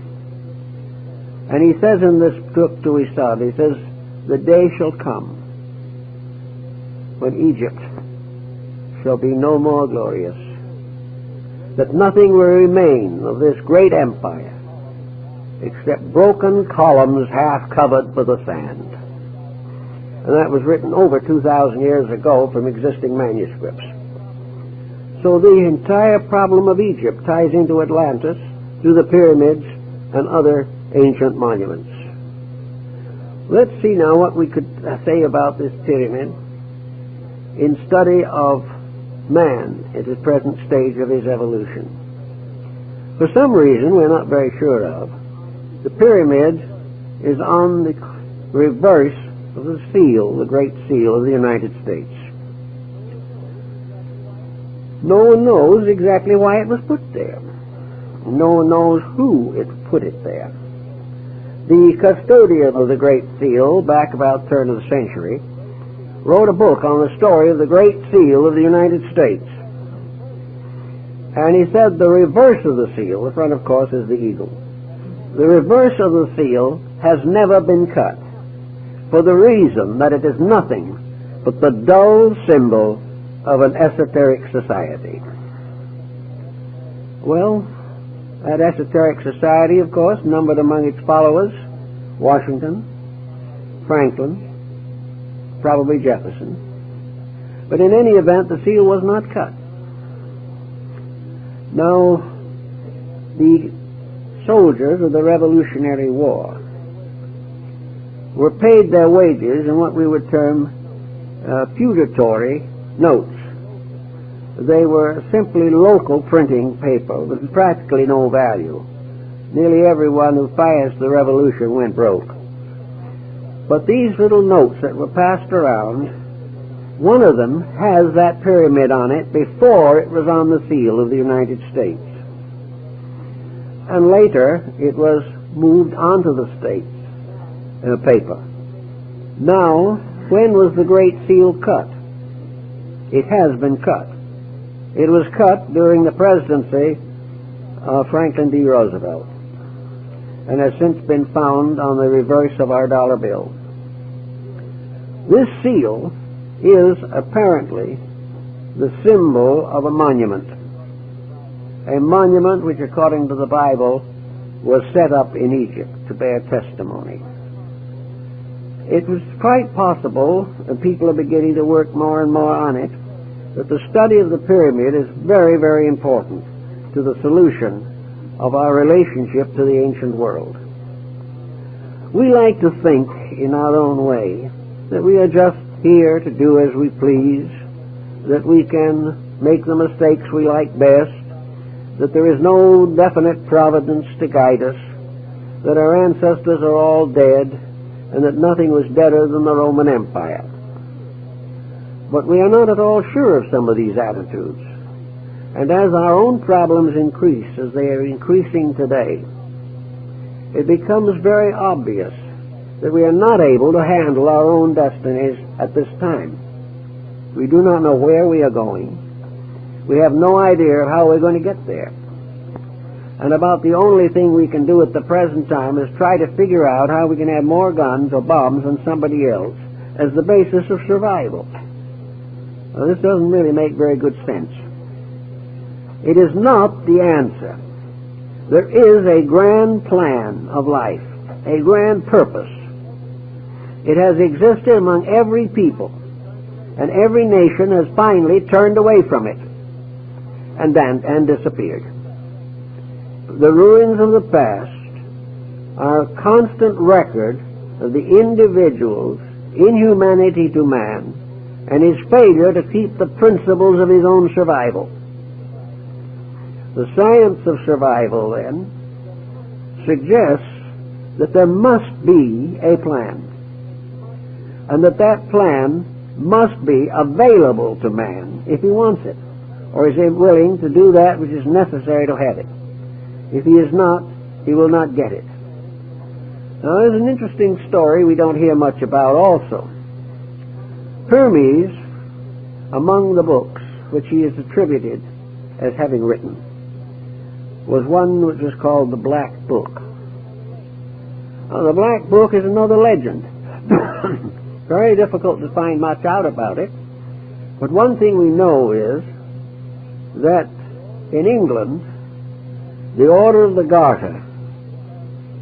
And he says in this book to his son, he says, the day shall come when Egypt shall be no more glorious, that nothing will remain of this great empire except broken columns half covered with the sand. And that was written over 2,000 years ago from existing manuscripts. So the entire problem of Egypt ties into Atlantis through the pyramids and other ancient monuments. Let's see now what we could say about this pyramid in study of man at his present stage of his evolution. For some reason we're not very sure of, the pyramid is on the reverse of the seal, the Great Seal of the United States. No one knows exactly why it was put there. No one knows who put it there. The custodian of the Great Seal, back about the turn of the century, wrote a book on the story of the Great Seal of the United States. And he said the reverse of the seal, the front of course is the eagle, the reverse of the seal has never been cut, for the reason that it is nothing but the dull symbol of an esoteric society. Well, that esoteric society, of course, numbered among its followers Washington, Franklin, probably Jefferson. But in any event, the seal was not cut. Now, the soldiers of the Revolutionary War were paid their wages in what we would term feudatory notes. They were simply local printing paper with practically no value. Nearly everyone who financed the revolution went broke. But these little notes that were passed around, one of them has that pyramid on it before it was on the seal of the United States. And later it was moved onto the states paper. Now, when was the Great Seal cut? It has been cut. It was cut during the presidency of Franklin D. Roosevelt and has since been found on the reverse of our dollar bill. This seal is apparently the symbol of a monument which, according to the Bible, was set up in Egypt to bear testimony. It was quite possible, and people are beginning to work more and more on it, that the study of the pyramid is very, very important to the solution of our relationship to the ancient world. We like to think in our own way that we are just here to do as we please, that we can make the mistakes we like best, that there is no definite providence to guide us, that our ancestors are all dead, and that nothing was deader than the Roman Empire. But we are not at all sure of some of these attitudes. And as our own problems increase, as they are increasing today, it becomes very obvious that we are not able to handle our own destinies at this time. We do not know where we are going. We have no idea of how we're going to get there. And about the only thing we can do at the present time is try to figure out how we can have more guns or bombs than somebody else as the basis of survival. Now, this doesn't really make very good sense. It is not the answer. There is a grand plan of life, a grand purpose. It has existed among every people, and every nation has finally turned away from it and disappeared. The ruins of the past are a constant record of the individual's inhumanity to man and his failure to keep the principles of his own survival. The science of survival, then, suggests that there must be a plan, and that plan must be available to man if he wants it, or is he willing to do that which is necessary to have it. If he is not, he will not get it. Now, there's an interesting story we don't hear much about also. Hermes, among the books which he is attributed as having written, was one which was called the Black Book. Now, the Black Book is another legend. Very difficult to find much out about it, but one thing we know is that in England, the Order of the Garter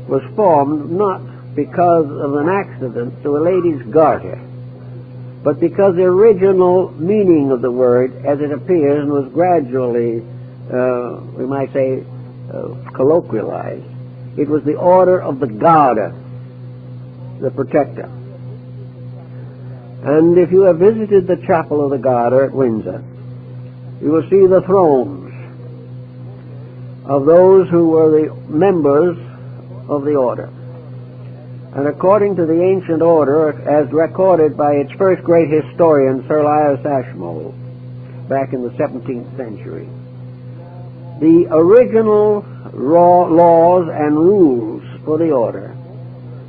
was formed not because of an accident to a lady's garter, but because the original meaning of the word as it appears and was gradually, we might say, colloquialized, it was the Order of the Garter, the protector. And if you have visited the Chapel of the Garter at Windsor, you will see the thrones of those who were the members of the order. And according to the ancient order, as recorded by its first great historian, Sir Elias Ashmole, back in the 17th century, the original laws and rules for the order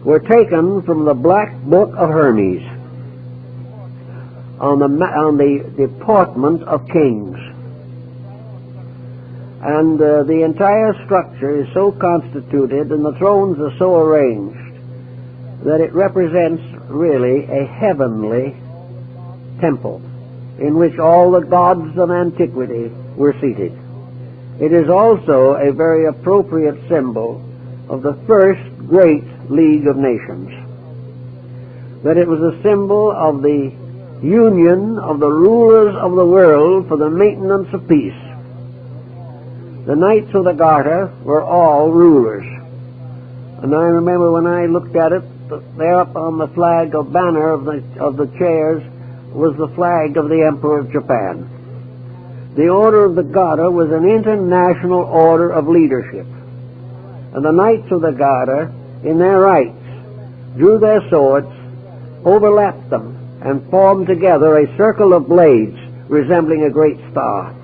were taken from the Black Book of Hermes on the deportment of kings. And the entire structure is so constituted and the thrones are so arranged that it represents really a heavenly temple in which all the gods of antiquity were seated. It is also a very appropriate symbol of the first great League of Nations. That it was a symbol of the union of the rulers of the world for the maintenance of peace. The Knights of the Garter were all rulers. And I remember when I looked at it, there up on the flag or banner of the chairs was the flag of the Emperor of Japan. The Order of the Garter was an international order of leadership. And the Knights of the Garter, in their rights, drew their swords, overlapped them, and formed together a circle of blades resembling a great star.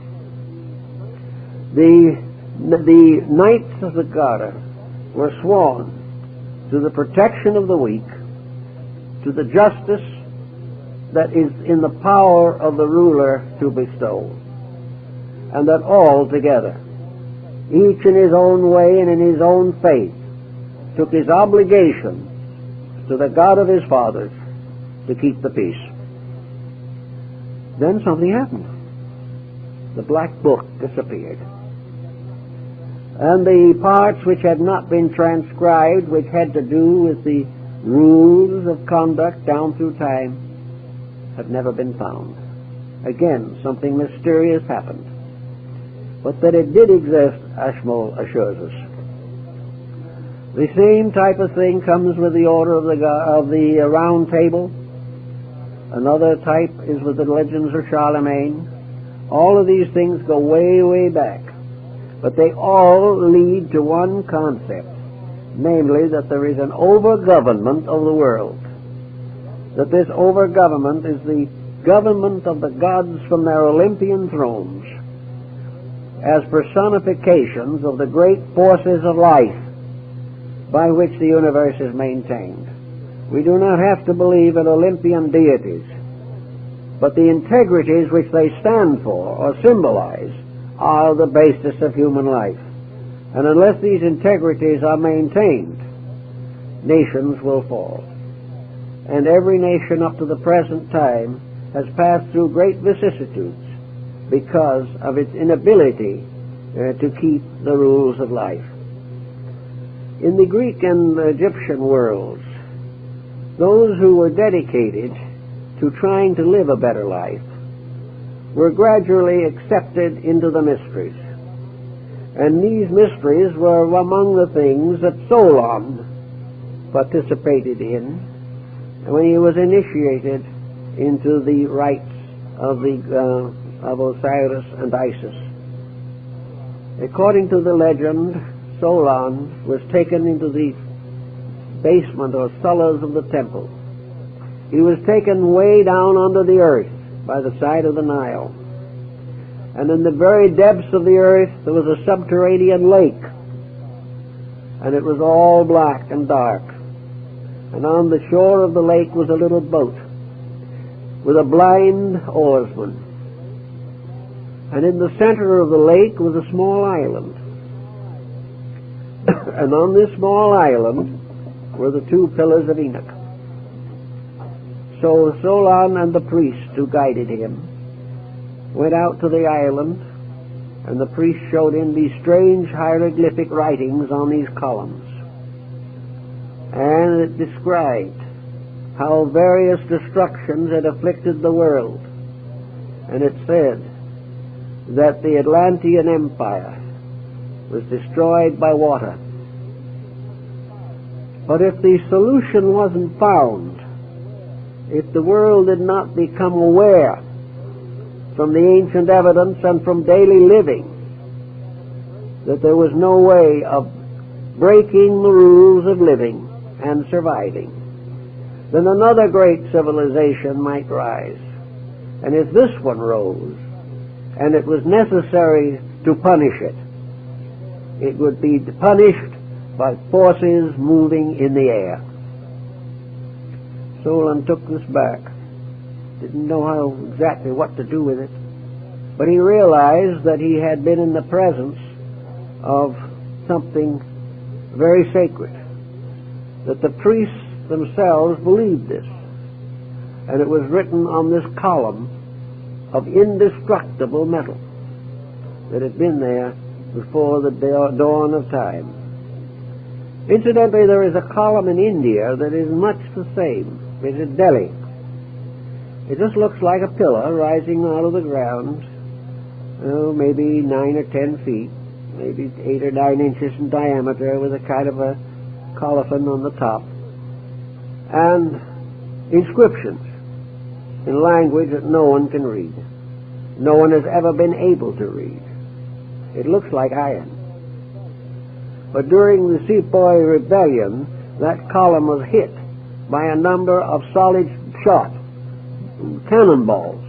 The Knights of the Garter were sworn to the protection of the weak, to the justice that is in the power of the ruler to bestow, and that all together, each in his own way and in his own faith, took his obligation to the God of his fathers to keep the peace. Then something happened. The Black Book disappeared. And the parts which had not been transcribed, which had to do with the rules of conduct down through time, have never been found. Again, something mysterious happened. But that it did exist, Ashmole assures us. The same type of thing comes with the order of the Round Table. Another type is with the legends of Charlemagne. All of these things go way, way back. But they all lead to one concept, namely that there is an over-government of the world. That this over-government is the government of the gods from their Olympian thrones as personifications of the great forces of life by which the universe is maintained. We do not have to believe in Olympian deities, but the integrities which they stand for or symbolize are the basis of human life. And unless these integrities are maintained, nations will fall. And every nation up to the present time has passed through great vicissitudes because of its inability to keep the rules of life. In the Greek and Egyptian worlds, those who were dedicated to trying to live a better life were gradually accepted into the mysteries. And these mysteries were among the things that Solon participated in when he was initiated into the rites of Osiris and Isis. According to the legend, Solon was taken into the basement or cellars of the temple. He was taken way down under the earth by the side of the Nile. And in the very depths of the earth there was a subterranean lake. And it was all black and dark. And on the shore of the lake was a little boat with a blind oarsman. And in the center of the lake was a small island. And on this small island were the two pillars of Enoch. So Solon and the priest who guided him went out to the island, and the priest showed him these strange hieroglyphic writings on these columns. And it described how various destructions had afflicted the world. And it said that the Atlantean Empire was destroyed by water. But if the solution wasn't found, if the world did not become aware from the ancient evidence and from daily living that there was no way of breaking the rules of living and surviving, then another great civilization might rise. And if this one rose, and it was necessary to punish it, it would be punished by forces moving in the air. Solon took this back. Didn't know exactly what to do with it, but he realized that he had been in the presence of something very sacred, that the priests themselves believed this, and it was written on this column of indestructible metal that had been there before the dawn of time. Incidentally, there is a column in India that is much the same. It's at Delhi. It just looks like a pillar rising out of the ground, maybe 9 or 10 feet, maybe 8 or 9 inches in diameter, with a kind of a colophon on the top, and inscriptions in language that no one can read. No one has ever been able to read. It looks like iron. But during the Sepoy Rebellion, that column was hit by a number of solid shot, cannonballs.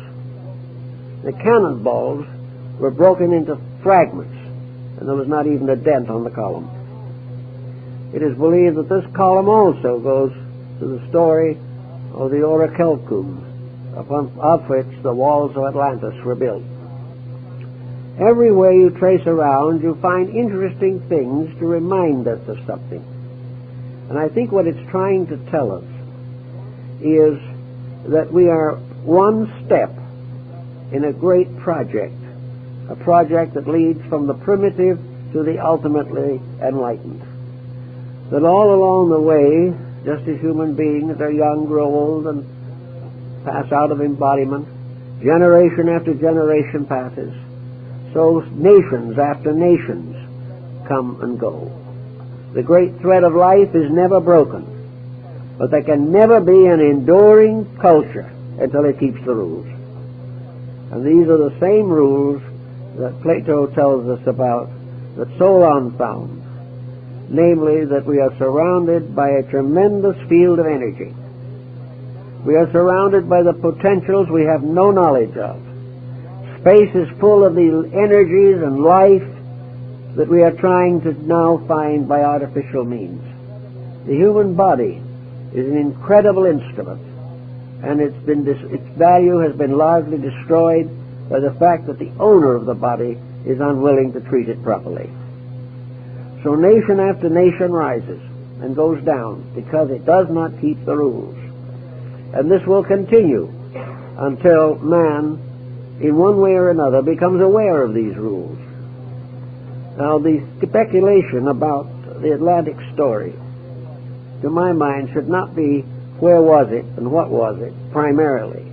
The cannonballs were broken into fragments, and there was not even a dent on the column. It is believed that this column also goes to the story of the orichalcum, of which the walls of Atlantis were built. Everywhere you trace around, you find interesting things to remind us of something. And I think what it's trying to tell us is that we are one step in a great project, a project that leads from the primitive to the ultimately enlightened. That all along the way, just as human beings are young, grow old, and pass out of embodiment, generation after generation passes, so nations after nations come and go. The great thread of life is never broken, but there can never be an enduring culture until it keeps the rules. And these are the same rules that Plato tells us about, that Solon found, namely that we are surrounded by a tremendous field of energy. We are surrounded by the potentials we have no knowledge of. Space is full of the energies and life that we are trying to now find by artificial means. The human body is an incredible instrument, and its value has been largely destroyed by the fact that the owner of the body is unwilling to treat it properly. So nation after nation rises and goes down because it does not keep the rules. And this will continue until man, in one way or another, becomes aware of these rules. Now, the speculation about the Atlantic story, to my mind, should not be where was it and what was it, primarily.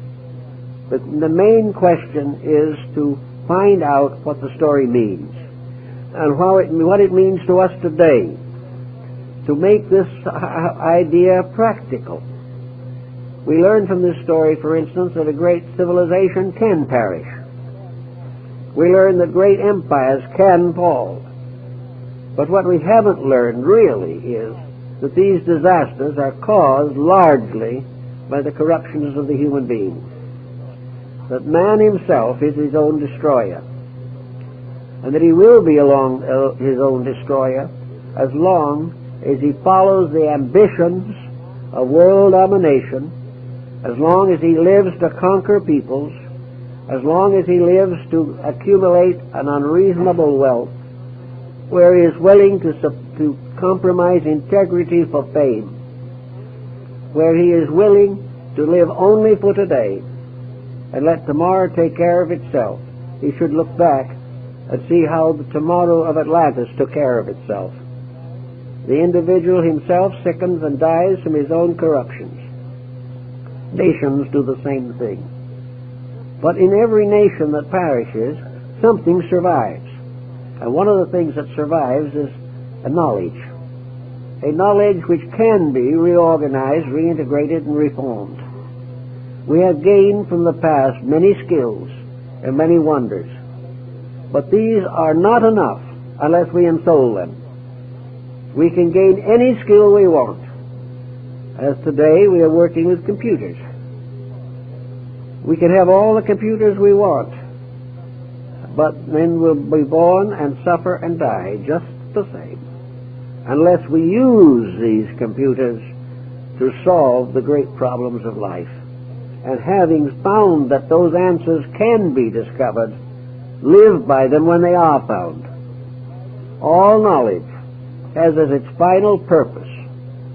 But the main question is to find out what the story means and what it means to us today, to make this idea practical. We learn from this story, for instance, that a great civilization can perish. We learn that great empires can fall. But what we haven't learned really is that these disasters are caused largely by the corruptions of the human being. That man himself is his own destroyer, and that he will be his own destroyer as long as he follows the ambitions of world domination, as long as he lives to conquer peoples, as long as he lives to accumulate an unreasonable wealth, where he is willing to compromise integrity for fame, where he is willing to live only for today and let tomorrow take care of itself. He should look back and see how the tomorrow of Atlantis took care of itself. The individual himself sickens and dies from his own corruptions. Nations do the same thing. But in every nation that perishes, something survives. And one of the things that survives is a knowledge which can be reorganized, reintegrated, and reformed. We have gained from the past many skills and many wonders, but these are not enough unless we ensoul them. We can gain any skill we want. As today we are working with computers. We can have all the computers we want, but men will be born and suffer and die just the same unless we use these computers to solve the great problems of life. And having found that those answers can be discovered, live by them when they are found. All knowledge has as its final purpose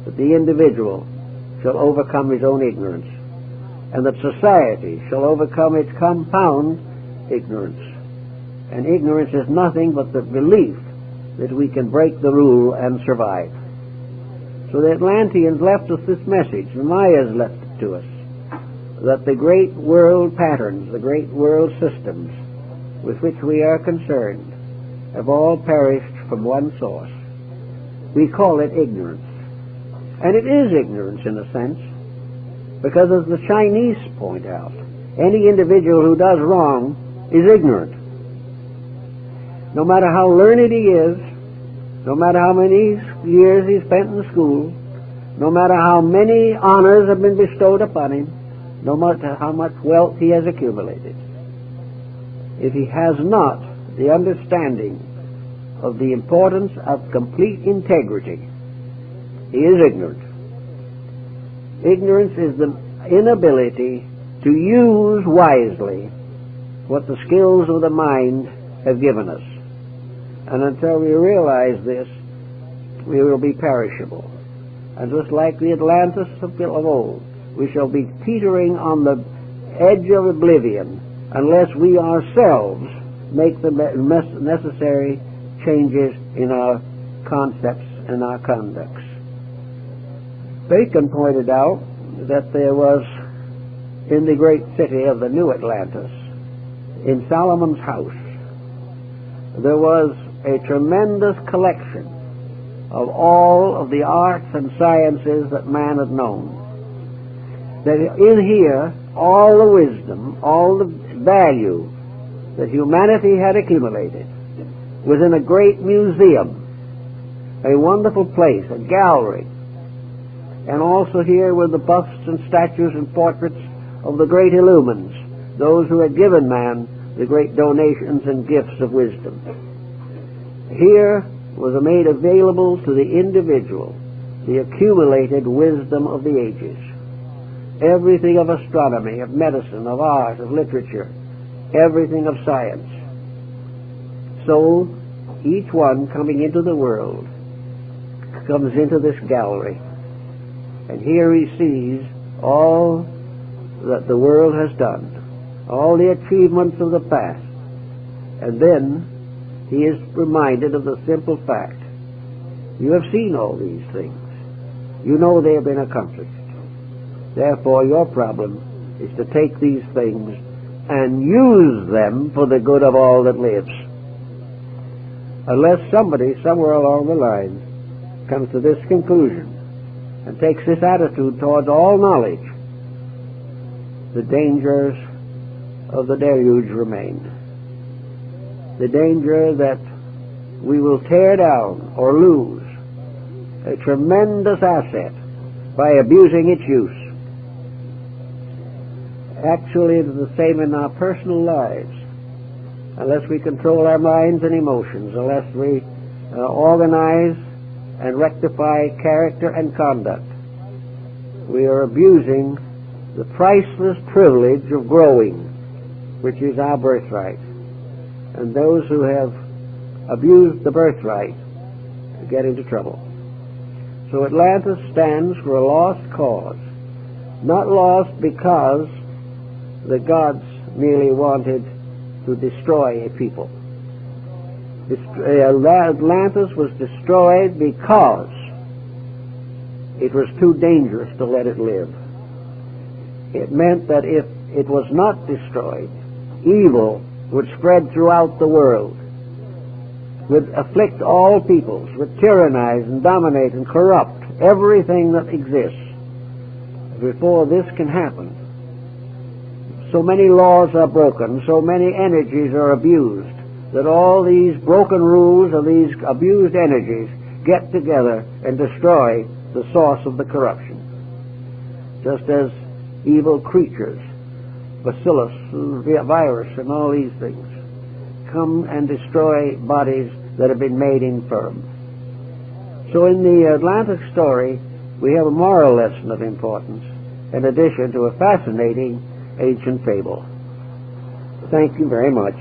that the individual shall overcome his own ignorance, and that society shall overcome its compound ignorance. And ignorance is nothing but the belief that we can break the rule and survive. So the Atlanteans left us this message, the Mayas left it to us, that the great world patterns, the great world systems with which we are concerned have all perished from one source. We call it ignorance. And it is ignorance in a sense, because as the Chinese point out, any individual who does wrong is ignorant. No matter how learned he is, no matter how many years he spent in school, no matter how many honors have been bestowed upon him, no matter how much wealth he has accumulated, if he has not the understanding of the importance of complete integrity, he is ignorant. Ignorance is the inability to use wisely what the skills of the mind have given us. And until we realize this, we will be perishable. And just like the Atlantis of old, we shall be teetering on the edge of oblivion unless we ourselves make the necessary changes in our concepts and our conducts. Bacon pointed out that there was, in the great city of the New Atlantis, in Solomon's house, there was a tremendous collection of all of the arts and sciences that man had known. That in here, all the wisdom, all the value that humanity had accumulated was in a great museum, a wonderful place, a gallery. And also here were the busts and statues and portraits of the great illumines, those who had given man the great donations and gifts of wisdom. Here was made available to the individual the accumulated wisdom of the ages. Everything of astronomy, of medicine, of art, of literature, everything of science. So each one coming into the world comes into this gallery, and here he sees all that the world has done, all the achievements of the past, and then he is reminded of the simple fact You have seen all these things. You know they have been accomplished. Therefore, your problem is to take these things and use them for the good of all that lives. Unless somebody somewhere along the line comes to this conclusion and takes this attitude towards all knowledge, the dangers of the deluge remain. The danger that we will tear down or lose a tremendous asset by abusing its use. Actually, it is the same in our personal lives. Unless we control our minds and emotions, unless we organize and rectify character and conduct, we are abusing the priceless privilege of growing, which is our birthright. And those who have abused the birthright get into trouble. So Atlantis stands for a lost cause. Not lost because the gods merely wanted to destroy a people. Atlantis was destroyed because it was too dangerous to let it live. It meant that if it was not destroyed, evil would spread throughout the world, would afflict all peoples, would tyrannize and dominate and corrupt everything that exists. Before this can happen, so many laws are broken, so many energies are abused, that all these broken rules of these abused energies get together and destroy the source of the corruption. Just as evil creatures, bacillus, virus, and all these things, come and destroy bodies that have been made infirm. So in the Atlantic story, we have a moral lesson of importance, in addition to a fascinating ancient fable. Thank you very much.